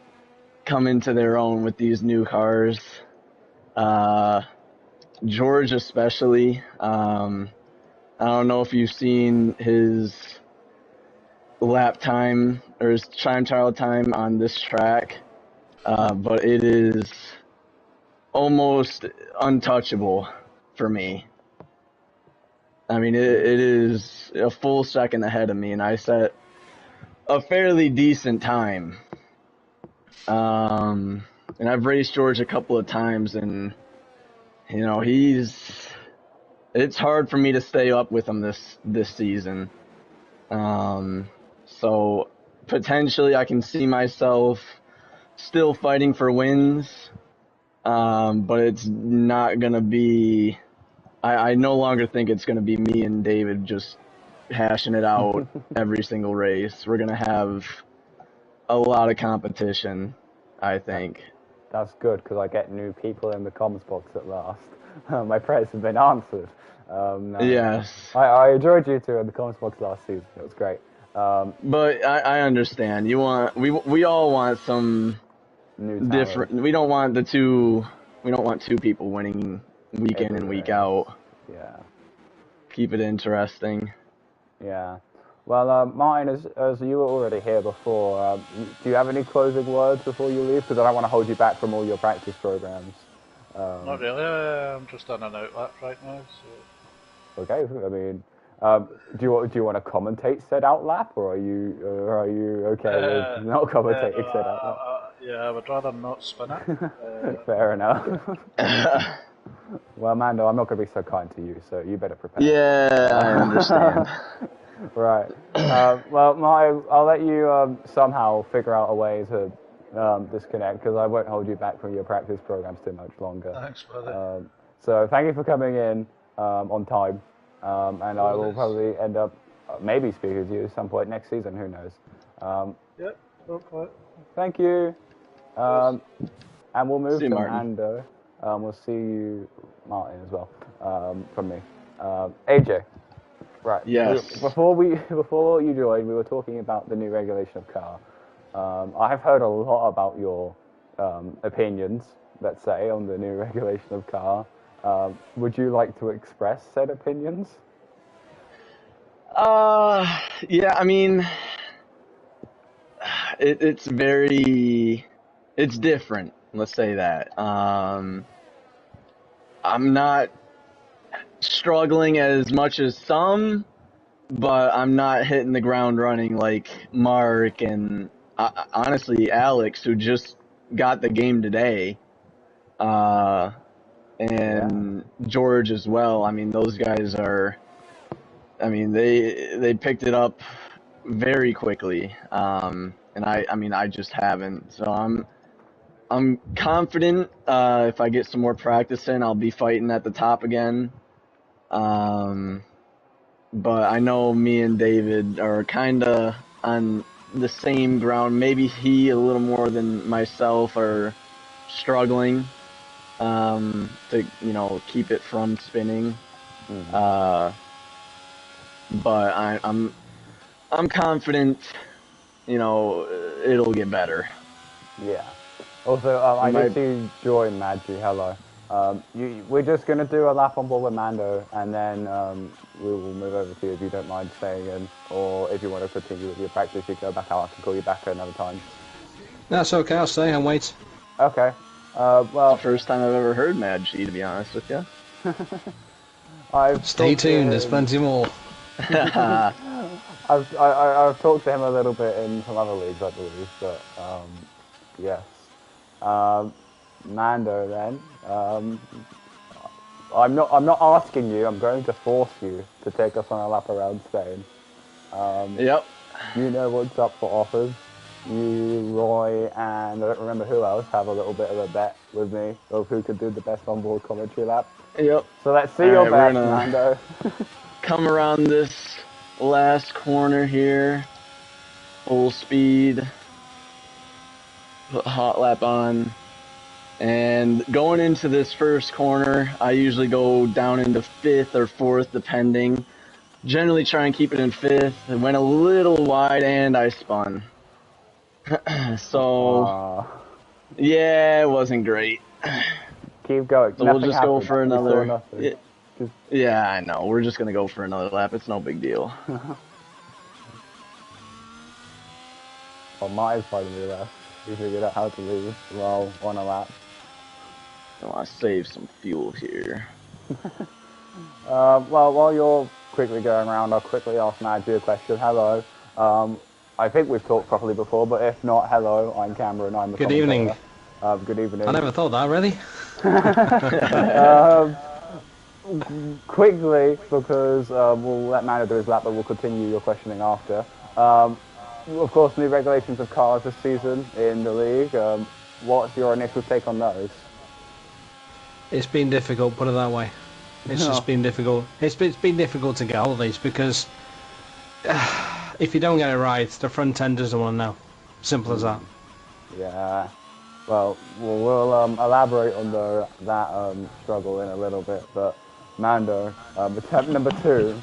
come into their own with these new cars. George especially. I don't know if you've seen his lap time or his time trial time on this track, but it is almost untouchable for me. I mean, it is a full second ahead of me, and I set a fairly decent time. And I've raced George a couple of times, and you know it's hard for me to stay up with him this season. So potentially I can see myself still fighting for wins, but it's not gonna be. I no longer think it's gonna be me and David just hashing it out every single race. We're gonna have a lot of competition, I think. That's good, because I get new people in the comms box at last. My prayers have been answered. No. Yes. I enjoyed you two in the comms box last season. It was great. But I understand. We all want some New different. talent. We don't want two people winning week in and week out. Yeah. Keep it interesting. Yeah. Well, Martin, as you were already here before, do you have any closing words before you leave? Because I don't want to hold you back from all your practice programs. Not really. I'm just on an outlap right now. So. Okay. I mean, do you want to commentate said outlap, or are you okay with not commentating said outlap? Yeah, I would rather not spin it. Fair enough. Well, Mando, I'm not going to be so kind to you, so you better prepare. Yeah, I understand. Right. Well, Martin, I'll let you somehow figure out a way to disconnect, because I won't hold you back from your practice programs too much longer. Thanks, brother. So thank you for coming in on time, and I will probably end up maybe speaking with you at some point next season. Who knows? Yep. Okay. Thank you. And we'll move to Martin. Mando. We'll see you, Martin, as well, from me. AJ. Right. Yes. Before you joined, we were talking about the new regulation of car. I've heard a lot about your opinions, let's say, on the new regulation of car. Would you like to express said opinions? Yeah. I mean, it's different. Let's say that. I'm not struggling as much as some, but I'm not hitting the ground running like Mark and honestly Alex, who just got the game today, and George as well. I mean, those guys are. I mean, they picked it up very quickly, and I just haven't. So I'm confident. If I get some more practice in, I'll be fighting at the top again. But I know me and David are kind of on the same ground. Maybe he a little more than myself are struggling to keep it from spinning. Mm-hmm. But I'm confident. It'll get better. Yeah. Also, I did see Joy and Madgy. Hello. We're just going to do a lap on board with Mando, and then we will move over to you if you don't mind staying in, or if you want to continue with your practice, you go back out. I can call you back at another time. That's okay, I'll stay and wait. Okay. Well, the first time I've ever heard Madgy, to be honest with you. Stay tuned, there's plenty more. I've talked to him a little bit in some other leagues, I believe, but yes. Mando, then. I'm not asking you. I'm going to force you to take us on a lap around Spain. Yep. You know what's up for offers. You, Roy, and I don't remember who else have a little bit of a bet with me of who could do the best onboard commentary lap. Yep. So let's see your bet, Mando. Come around this last corner here, full speed. put hot lap on. And going into this first corner, I usually go down into 5th or 4th, depending. Generally try and keep it in 5th. It went a little wide and I spun. So, yeah, it wasn't great. Keep going. So Nothing we'll just happened. go for We saw another. nothing. Yeah, I know. We're just gonna go for another lap. It's no big deal. Well, Marty's finally left. He figured out how to leave while on a lap. I want to save some fuel here. Well, while you're quickly going around, I'll quickly ask Maggie a question. Hello. I think we've talked properly before, but if not, hello. I'm Cameron. I'm the Good commentator. evening. Good evening. I never thought that, really. Quickly, because we'll let Mano do his lap, but we'll continue your questioning after. Of course, new regulations of cars this season in the league. What's your initial take on those? It's been difficult, put it that way. It's just been difficult. It's been difficult to get hold of these because if you don't get it right, the front end doesn't want to know. Simple as that. Yeah. Well, we'll elaborate on that struggle in a little bit, but Mando, attempt number 2.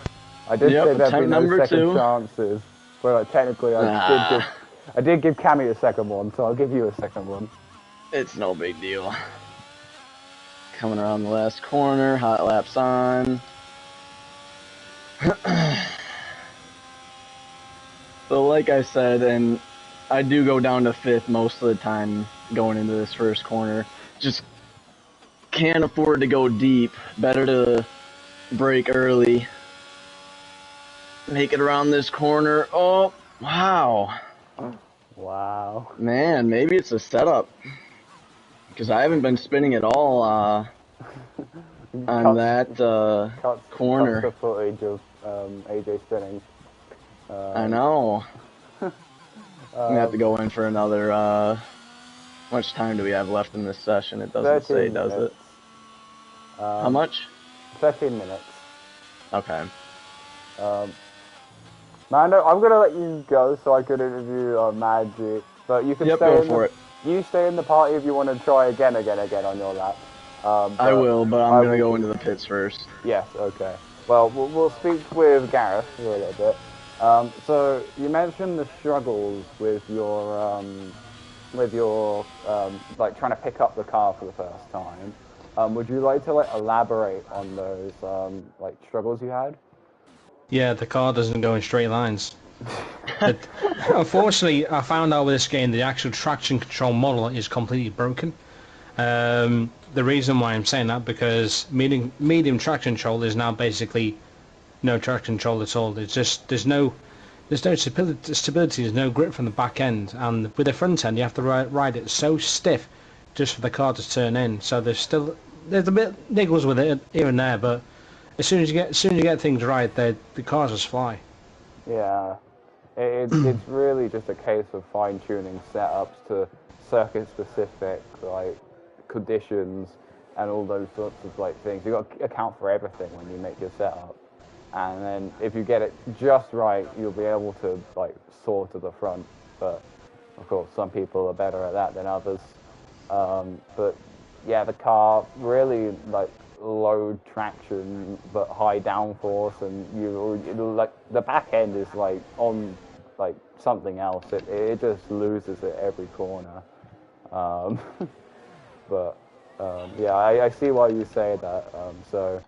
I did say there'd be no second chances. Well, technically, I did give Cammy a second one, so I'll give you a second one. It's no big deal. Coming around the last corner, hot laps on. So like I said, and I do go down to 5th most of the time going into this first corner. Just can't afford to go deep. Better to brake early. Make it around this corner. Oh, wow. Wow. Man, maybe it's a setup. Because I haven't been spinning at all on that corner. Cuts the footage of AJ spinning. I know. We have to go in for another. How much time do we have left in this session? It doesn't say, does it? How much? 13 minutes. Okay. Mando, I'm gonna let you go so I could interview Magic, but you can You stay in the party if you want to try again on your lap. I will, but I'm gonna go into the pits first. Yes. Okay. Well, we'll speak with Gareth for a little bit. So you mentioned the struggles with your like trying to pick up the car for the first time. Would you like to elaborate on those like struggles you had? Yeah, the car doesn't go in straight lines. Unfortunately, I found out with this game the actual traction control model is completely broken. The reason why I'm saying that because medium traction control is now basically no traction control at all. It's just there's no stability, there's no grip from the back end, and with the front end you have to ride it so stiff just for the car to turn in. So there's a bit niggles with it here and there, but as soon as you get things right, the cars just fly. Yeah, it's really just a case of fine tuning setups to circuit specific like conditions and all those sorts of like things. You got to account for everything when you make your setup, and then if you get it just right, you'll be able to like soar to the front. But of course, some people are better at that than others. But yeah, the car really like low traction but high downforce, and like the back end is like on like something else. It just loses it every corner. But yeah, I see why you say that. So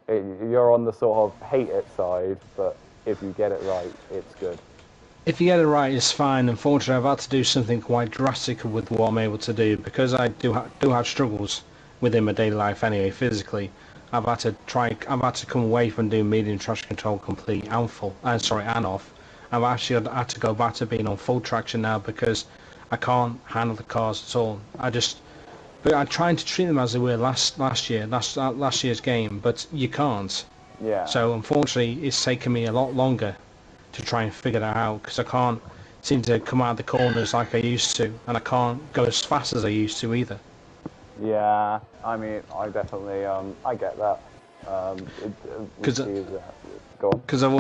you're on the sort of hate it side, but if you get it right, it's good. If you get it right, it's fine. Unfortunately, I've had to do something quite drastic with what I'm able to do because I do have struggles within my daily life anyway. Physically, I've had to come away from doing medium traction control complete and full, and off. I've actually had to go back to being on full traction now because I can't handle the cars at all. But I'm trying to treat them as they were last year's game, but you can't. Yeah. So unfortunately, it's taken me a lot longer to try and figure that out because I can't seem to come out of the corners like I used to, and I can't go as fast as I used to either. Yeah, I mean, I definitely I get that. Go on. Because I've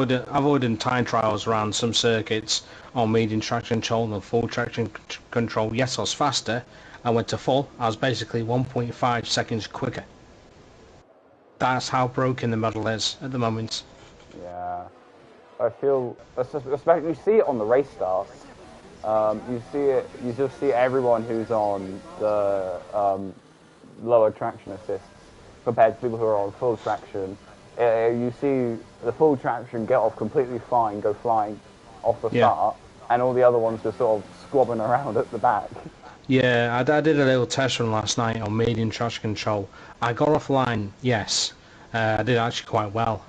already time trials around some circuits on medium traction control and full traction control. Yes, I was faster. I went to full. I was basically 1.5 seconds quicker. That's how broken the model is at the moment. Yeah, I feel, especially you see it on the race starts. You just see everyone who's on the lower traction assists compared to people who are on full traction. You see the full traction get off completely fine, go flying off the start, and all the other ones just sort of squabbing around at the back. Yeah, I did a little test run last night on medium traction control. I got offline, yes. I did actually quite well,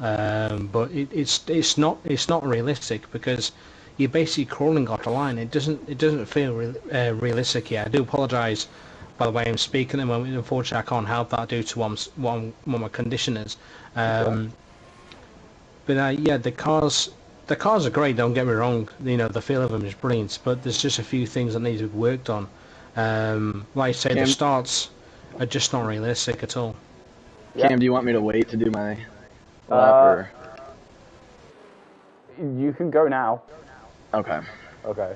but it's not realistic because you're basically crawling off the line. It doesn't feel realistic yet. I do apologise, by the way I'm speaking at the moment. Unfortunately, I can't help that due to what my condition is. But yeah, the cars are great. Don't get me wrong. You know, the feel of them is brilliant, but there's just a few things that need to be worked on. Like I say, the starts are just not realistic at all. Cam, do you want me to wait to do my lap or? You can go now. Okay. Okay.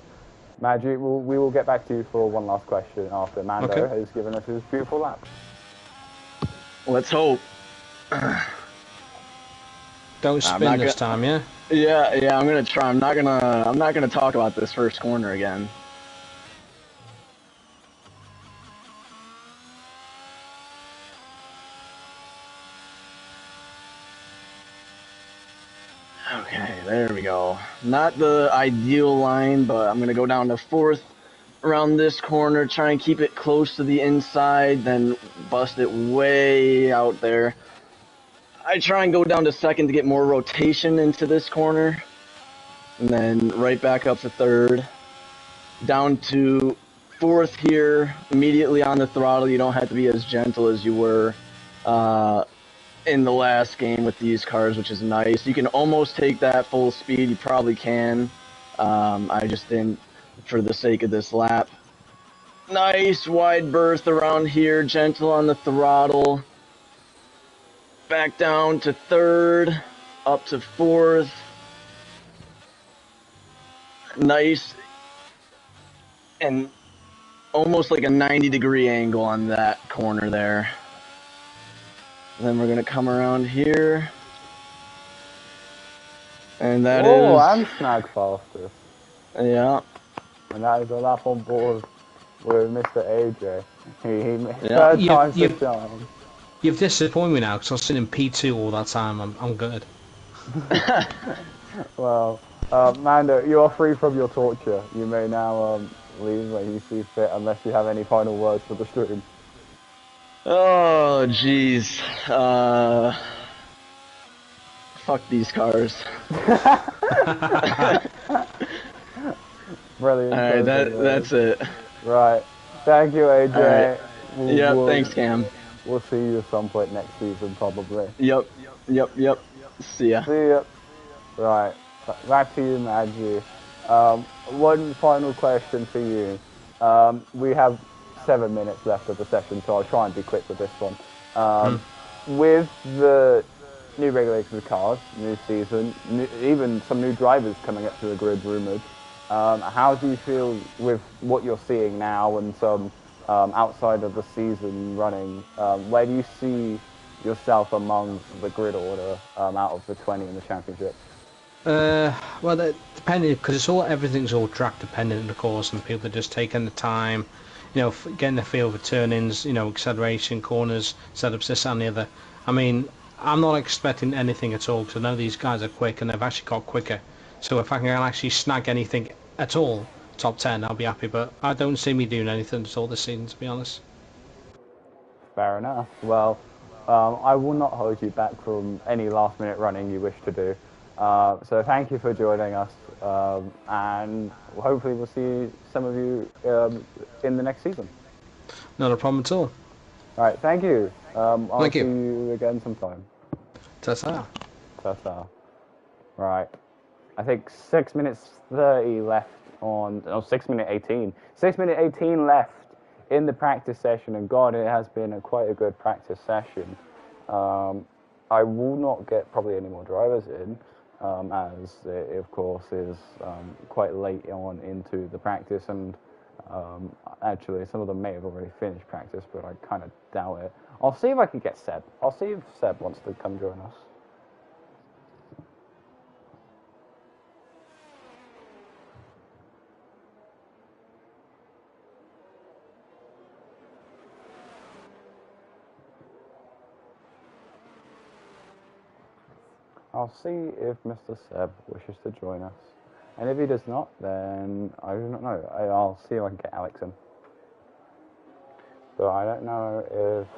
Magic, we will get back to you for one last question after Mando has given us his beautiful lap. Let's hope. Don't spin this time, yeah? Yeah, I'm gonna try. I'm not gonna talk about this first corner again. Okay, there we go. Not the ideal line, but I'm gonna go down to fourth around this corner, try and keep it close to the inside, then bust it way out there. I try and go down to second to get more rotation into this corner, and then right back up to third. Down to fourth here, immediately on the throttle. You don't have to be as gentle as you were in the last game with these cars, which is nice. You can almost take that full speed. You probably can. I just didn't for the sake of this lap. Nice wide berth around here, gentle on the throttle. Back down to third, up to fourth. Nice and almost like a 90-degree angle on that corner there. Then we're gonna come around here. And that is... and snag fastest. Yeah. And that is a lap on board with Mr. AJ. He third time's the charm. You've disappointed me now because I was sitting in P2 all that time. I'm good. Well, Mando, you are free from your torture. You may now leave when you see fit, unless you have any final words for the stream. Oh, jeez. Fuck these cars. Brilliant. Alright, that's it. Right. Thank you, AJ. Right. Thanks, Cam. We'll see you at some point next season, probably. Yep. See ya. See ya. Right. Back to you, Maggie. One final question for you. We have 7 minutes left of the session, so I'll try and be quick with this one. With the new regulations of cars, new season, even some new drivers coming up to the grid rumoured, how do you feel with what you're seeing now and some outside of the season running? Where do you see yourself among the grid order out of the 20 in the championship? Well, depending, because everything's all track dependent, of course, and people are just taking the time, getting the feel for turn-ins, acceleration, corners, setups, this and the other. I mean, I'm not expecting anything at all because I know these guys are quick and they've actually got quicker. So if I can actually snag anything at all, top 10, I'll be happy. But I don't see me doing anything at all this season, to be honest. Fair enough. Well, I will not hold you back from any last-minute running you wish to do. So thank you for joining us, and hopefully we'll see some of you in the next season. Not a problem at all. All right, thank you. I'll see you again sometime. Ta-ta. Ta-ta. Right. I think 6 minutes 30 left on... Oh, 6 minute 18. 6 minute 18 left in the practice session, and God, it has been quite a good practice session. I will not get probably any more drivers in. as it of course is quite late on into the practice, and actually some of them may have already finished practice, but I kind of doubt it. I'll see if I can get Seb. I'll see if Seb wants to come join us. I'll see if Mr. Seb wishes to join us. And if he does not, then I do not know. I'll see if I can get Alex in. But I don't know if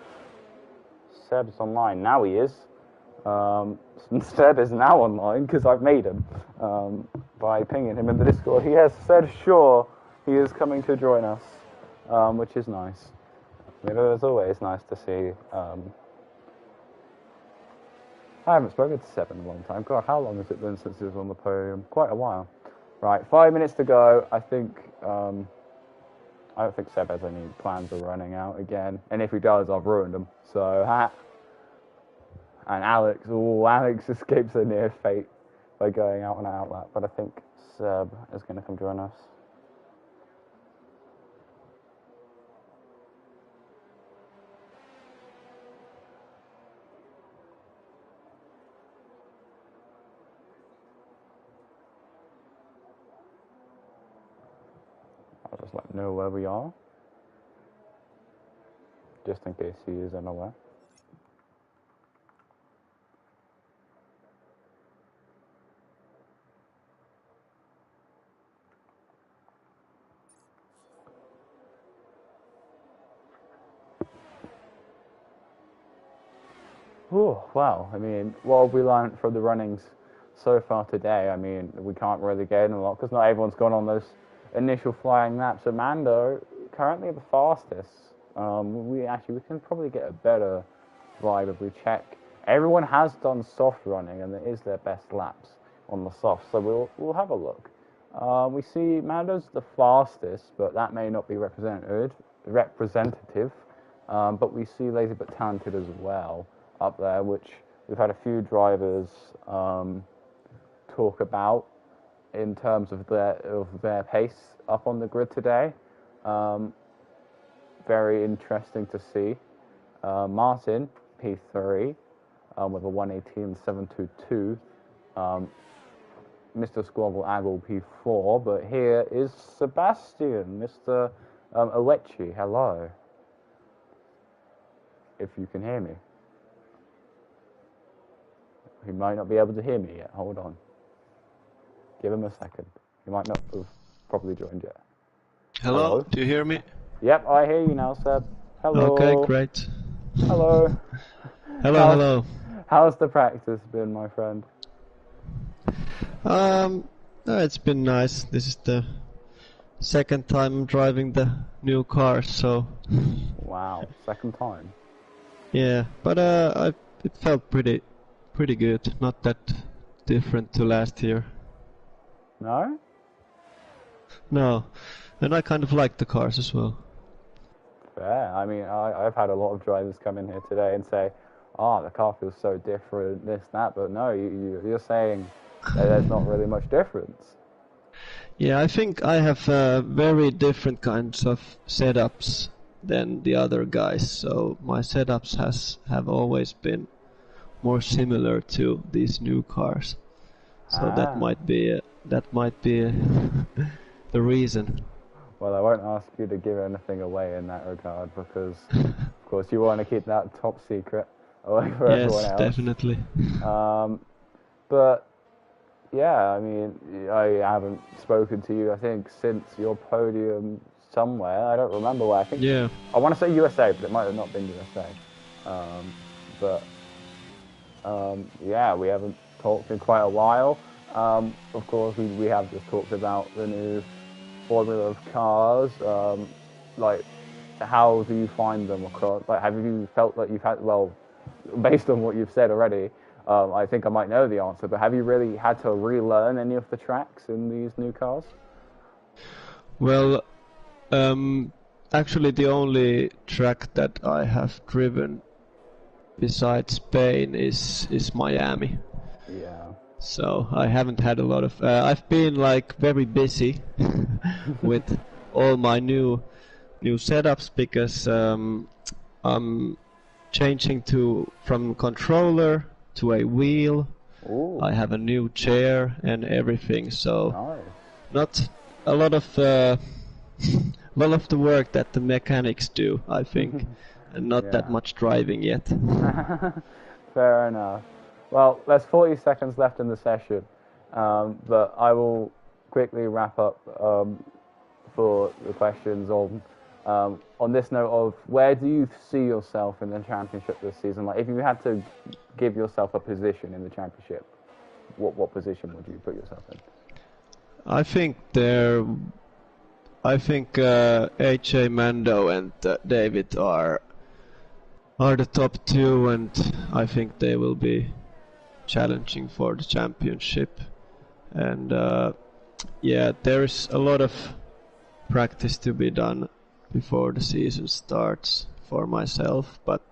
Seb's online. Now he is. Seb is now online because I've made him by pinging him in the Discord. He has said sure he is coming to join us, which is nice. You know, it's always nice to see. I haven't spoken to Seb in a long time. God, how long has it been since he was on the podium? Quite a while. Right, 5 minutes to go. I think I don't think Seb has any plans of running out again. And if he does, I've ruined him. So, and Alex escapes a near fate by going out on an outlap. But I think Seb is going to come join us. I'll just let him know where we are, just in case he is unaware. Oh, wow. I mean, what have we learned from the runnings so far today? I mean, we can't really gain a lot because not everyone's gone on those initial flying laps. Mando, currently the fastest. We can probably get a better vibe if we check. Everyone has done soft running, and it is their best laps on the soft, so we'll have a look. We see Mando's the fastest, but that may not be representative. But we see Lazy but Talented as well up there, which we've had a few drivers talk about in terms of their pace up on the grid today. Very interesting to see. Martin, P3, with a 118.722. Mr. Squabble Aggle, P4. But here is Sebastian, Mr. Owechi. Hello. If you can hear me. He might not be able to hear me yet. Hold on. Give him a second. He might not have properly joined yet. Hello? Do you hear me? Yep, I hear you now, Seb. Hello. Okay, great. Hello. Hello. How's the practice been, my friend? It's been nice. This is the second time driving the new car, so... Wow, second time? Yeah, but it felt pretty good. Not that different to last year. No? No, and I kind of like the cars as well. Fair. I mean, I've had a lot of drivers come in here today and say, the car feels so different, this, that, but no, you're saying that there's not really much difference. Yeah, I think I have very different kinds of setups than the other guys, so my setups have always been more similar to these new cars. So that might be the reason. Well, I won't ask you to give anything away in that regard because, of course, you want to keep that top secret away from everyone else. Yes, definitely. But yeah, I mean, I haven't spoken to you, I think, since your podium somewhere. I don't remember where. I think. Yeah. I want to say USA, but it might have not been USA. Yeah, we haven't talked in quite a while. Of course, we have just talked about the new formula of cars. Like, how do you find them across? Like, have you felt that you've had, well, based on what you've said already, I think I might know the answer, but have you really had to relearn any of the tracks in these new cars? Well, actually the only track that I have driven besides Spain is Miami. Yeah. So I haven't had a lot of. I've been like very busy with all my new setups because I'm changing from controller to a wheel. Ooh, I have a new chair and everything. So nice. not a lot of lot of the work that the mechanics do, I think, and not that Yeah. much driving yet. Fair enough. Well, there's 40 seconds left in the session, but I will quickly wrap up for the questions on this note of where do you see yourself in the championship this season? Like, if you had to give yourself a position in the championship, what position would you put yourself in? I think AJ Mando and David are the top two, and I think they will be challenging for the championship. And yeah, there is a lot of practice to be done before the season starts for myself, but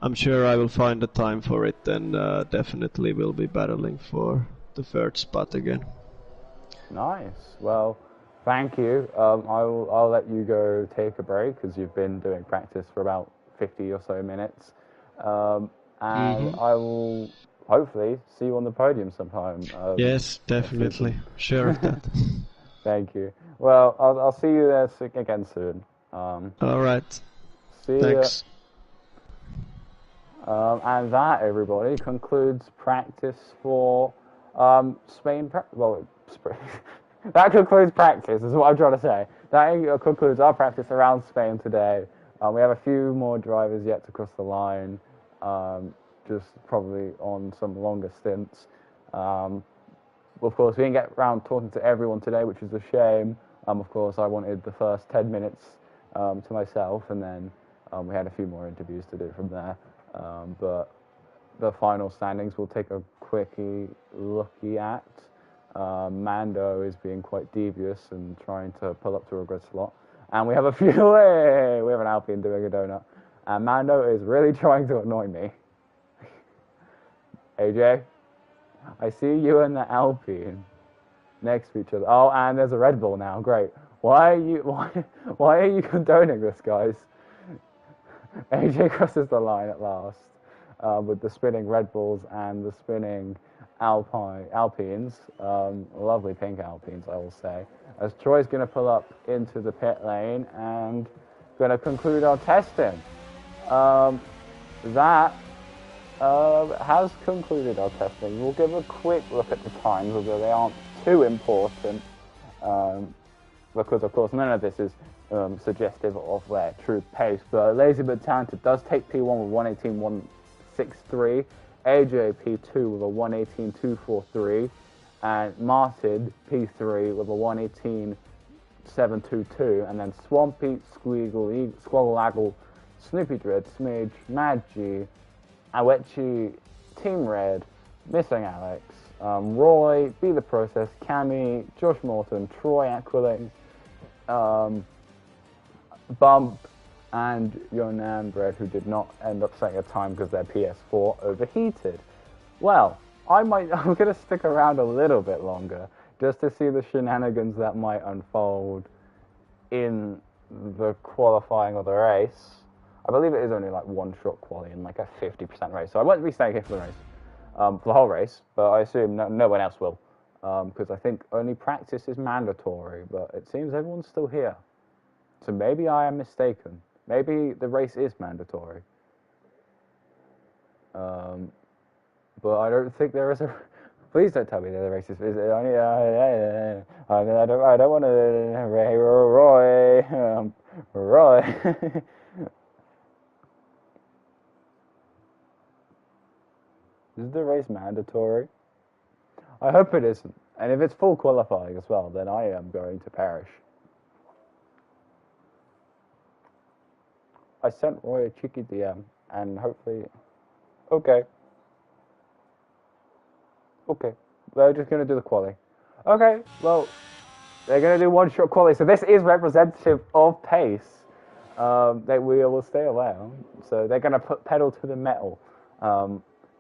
I'm sure I will find the time for it, and definitely will be battling for the third spot again. Nice. Well, thank you. I'll let you go take a break because you've been doing practice for about 50 or so minutes, and I will hopefully see you on the podium sometime. Yes, definitely. Sure of that. Thank you. Well, I'll see you there again soon. All right. See Thanks. ya. And that, everybody, concludes practice for Spain. That concludes practice, is what I'm trying to say. That concludes our practice around Spain today. We have a few more drivers yet to cross the line, just probably on some longer stints. Of course, we didn't get around talking to everyone today, which is a shame. Of course, I wanted the first 10 minutes to myself, and then we had a few more interviews to do from there. But the final standings we'll take a quickie looky at. Mando is being quite devious and trying to pull up to a good slot. And we have a few, we have an Alpine doing a donut. And Mando is really trying to annoy me. AJ, I see you and the Alpine next to each other. Oh, and there's a Red Bull now, great. Why are you condoning this, guys? AJ crosses the line at last with the spinning Red Bulls and the spinning Alpines. Lovely pink Alpines, I will say. As Troy's going to pull up into the pit lane and going to conclude our testing. That has concluded our testing. We'll give a quick look at the times, although they aren't too important, because of course none of this is suggestive of their true pace. But Lazy but Talented does take P1 with 118.163, AJ P2 with a 118.243, and Martin P3 with a 118.722, and then Swampy, Squiggle, Squoggle, Snoopy Dread, Smidge, Maggie, Awechi, Team Red, Missing Alex, Roy, Be The Process, Cammy, Josh Morton, Troy Aquilin, Bump, and Yonan Bread, who did not end up setting a time because their PS4 overheated. Well, I'm going to stick around a little bit longer just to see the shenanigans that might unfold in the qualifying of the race. I believe it is only like one shot quali and like a 50% race, so I won't be staying here for the race, for the whole race, but I assume no one else will, because I think only practice is mandatory, but it seems everyone's still here. So maybe I am mistaken. Maybe the race is mandatory. But I don't think there is a... Please don't tell me that the race is only... I don't want to... Roy... Is the race mandatory? I hope it isn't. And if it's full qualifying as well, then I am going to perish. I sent Roy a cheeky DM, and hopefully... Okay. They're just going to do the quali. Okay, well, they're going to do one-shot quali, so this is representative of pace that we will stay away on. So they're going to put pedal to the metal.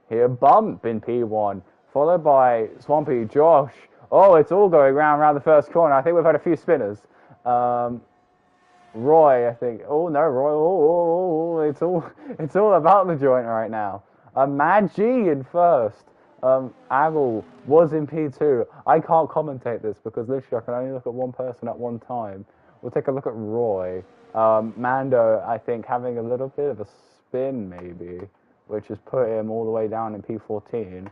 Here, Bump in P1, followed by Swampy, Josh. Oh, it's all going round the first corner. I think we've had a few spinners. Roy, I think. Oh no, Roy. It's all about the joint right now. Mad G in first. Aggle was in P2. I can't commentate this because literally I can only look at one person at one time. We'll take a look at Roy. Mando, I think, having a little bit of a spin maybe, which has put him all the way down in P14.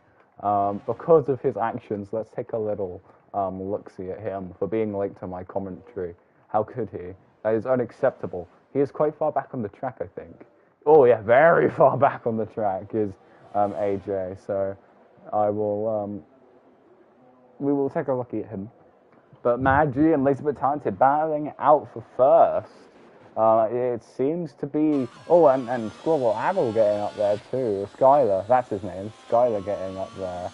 Because of his actions, let's take a little look-see at him for being late to my commentary. How could he? That is unacceptable. He is quite far back on the track, I think. Oh yeah, very far back on the track is AJ. So I will we will take a look at him. But Mad G and Lazy But Talented battling out for first. It seems to be... Oh, and Squirrel Aggle getting up there too. Skylar, that's his name. Skylar getting up there.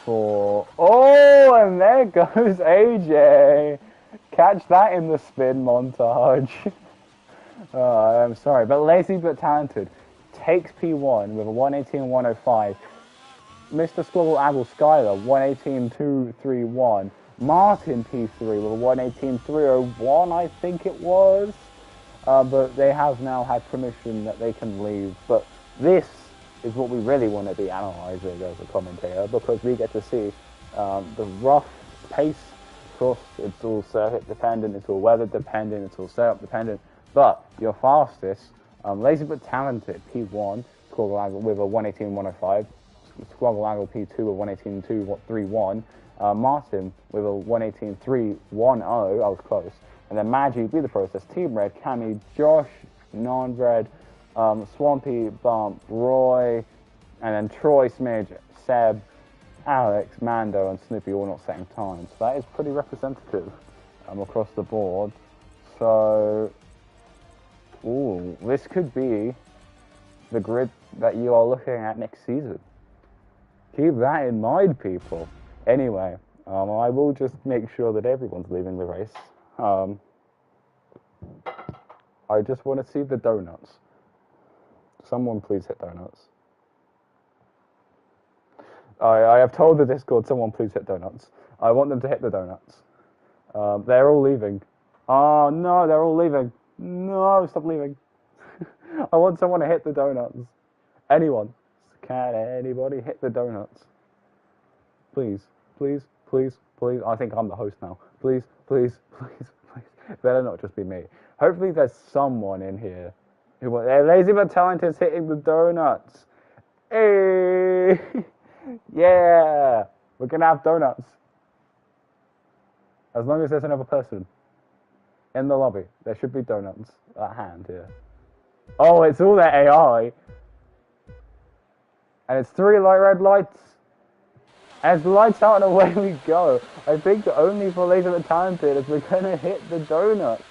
Oh, and there goes AJ. Catch that in the spin montage. I'm sorry, but Lazy But Talented takes P1 with a 118.105. Mr. Squirrel Aggle Skylar, 118.231. Martin P3 with 118.301, I think it was. But they have now had permission that they can leave. But this is what we really want to be analysing as a commentator, because we get to see the rough pace. Of course, it's all circuit dependent, it's all weather dependent, it's all setup dependent. But your fastest, Lazy But Talented P1, Squirrel Aggle with a 118.105. Squirrel Aggle P2 with 118.231. Martin with a 118.310. I was close. And then Maggie, Be The Process, Team Red, Cammy, Josh, Non-Red, Swampy, Bump, Roy, and then Troy, Smidge, Seb, Alex, Mando, and Snoopy all not same time. So that is pretty representative across the board. So, ooh, this could be the grid that you are looking at next season. Keep that in mind, people. Anyway, I will just make sure that everyone's leaving the race. I just want to see the donuts. Someone please hit donuts. I have told the Discord, someone please hit donuts. I want them to hit the donuts. They're all leaving. Oh no, they're all leaving. No, stop leaving. I want someone to hit the donuts. Anyone. Can anybody hit the donuts? Please, please, please, please. I think I'm the host now. Please, please, please, please. It better not just be me. Hopefully there's someone in here who wants... Lazy But Talented's hitting the donuts. Hey! Yeah! We're gonna have donuts. As long as there's another person in the lobby, there should be donuts at hand here. Oh, it's all that AI. And it's 3 light red lights. As the lights out and away we go. I think only for Lazy But Talented is we're gonna hit the donuts.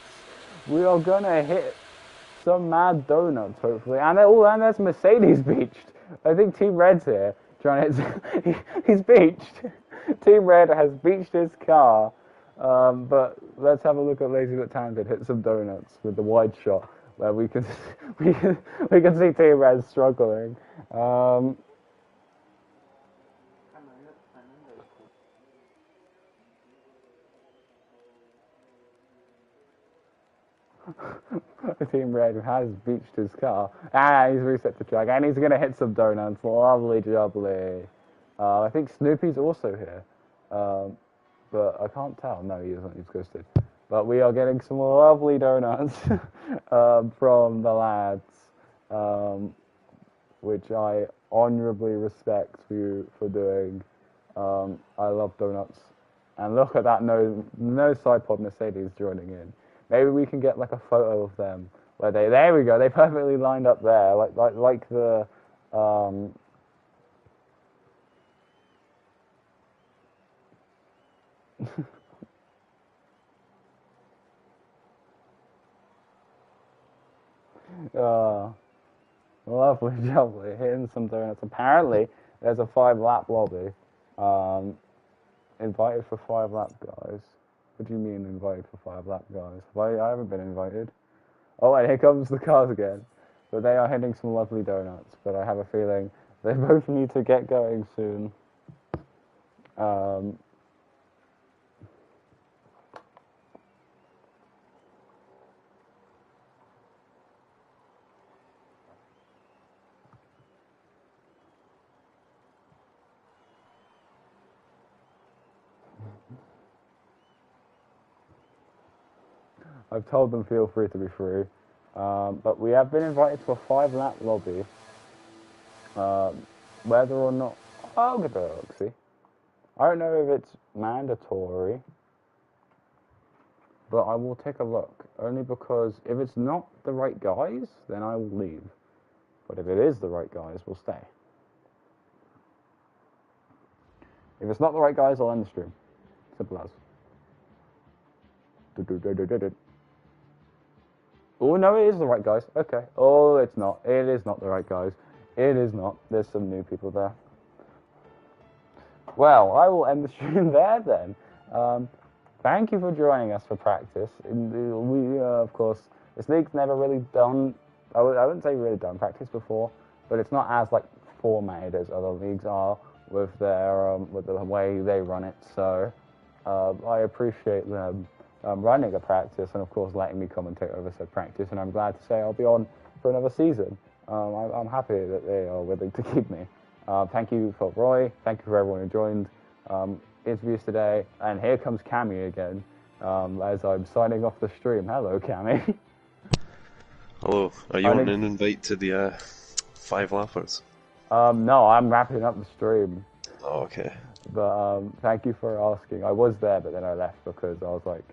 We are gonna hit some mad donuts, hopefully. And there's Mercedes beached. I think Team Red's here. He's beached. Team Red has beached his car. But let's have a look at Lazy But Talented hit some donuts with the wide shot where we can we can see Team Red struggling. Team Red has beached his car. He's reset the track, and he's going to hit some donuts. Lovely jubbly. I think Snoopy's also here, but I can't tell. No, he isn't. He's ghosted. But we are getting some lovely donuts from the lads, which I honourably respect you for doing. I love donuts. And look at that, no side pod Mercedes joining in. Maybe we can get like a photo of them where there we go, they perfectly lined up there, like the lovely jubbly, hitting some donuts. Apparently there's a 5-lap lobby. Invited for 5-lap guys. What do you mean invited for 5-lap guys? I haven't been invited. Oh, and here comes the cars again. But they are hitting some lovely donuts. But I have a feeling They both need to get going soon. I've told them feel free to be free, but we have been invited to a 5-lap lobby. Whether or not, I'll give it a look, see. I don't know if it's mandatory, but I will take a look, only because if it's not the right guys, then I will leave. But if it is the right guys, we'll stay. If it's not the right guys, I'll end the stream. Simple as. Oh, no, it is the right guys. Okay. Oh, it's not. It is not the right guys. It is not. There's some new people there. Well, I will end the stream there then. Thank you for joining us for practice. We, of course, this league's never really done, I wouldn't say really done practice before, but it's not as like formatted as other leagues are with their with the way they run it. So I appreciate them running a practice and of course letting me commentate over said practice. And I'm glad to say I'll be on for another season. I'm happy that they are willing to keep me. Thank you for Roy. Thank you for everyone who joined interviews today. And here comes Cammy again as I'm signing off the stream. Hello, Cammy. Hello. Are you on an invite to the 5 lappers? No, I'm wrapping up the stream. Oh, okay. But thank you for asking. I was there, but then I left because I was like,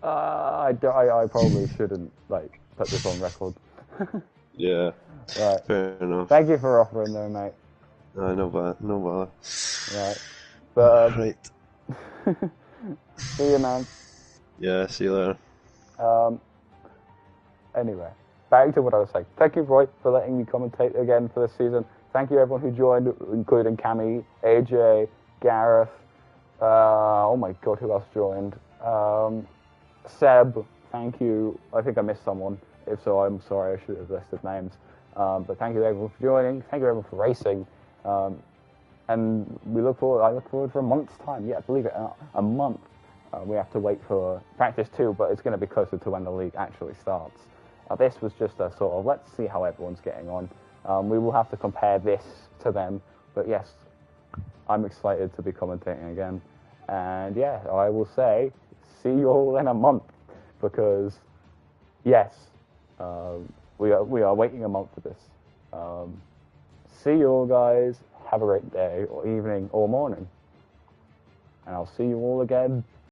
I probably shouldn't like put this on record. Yeah. Right. Fair enough. Thank you for offering, though, mate. No bother. Right. But right. see you, man. Yeah. See you later. Anyway, back to what I was saying. Thank you, Roy, for letting me commentate again for this season. Thank you, everyone who joined, including Cammy, AJ, Gareth. Oh my God, who else joined? Seb. Thank you. I think I missed someone. If so, I'm sorry. I should have listed names. But thank you, everyone, for joining. Thank you, everyone, for racing. And we look forward. I look forward for a month's time. Yeah, believe it or not, a month. We have to wait for practice 2, but it's going to be closer to when the league actually starts. This was just a sort of, let's see how everyone's getting on. We will have to compare this to them, but yes, I'm excited to be commentating again. And yeah, I will say, see you all in a month, because yes, we are waiting a month for this. See you all, guys. Have a great day, or evening, or morning. And I'll see you all again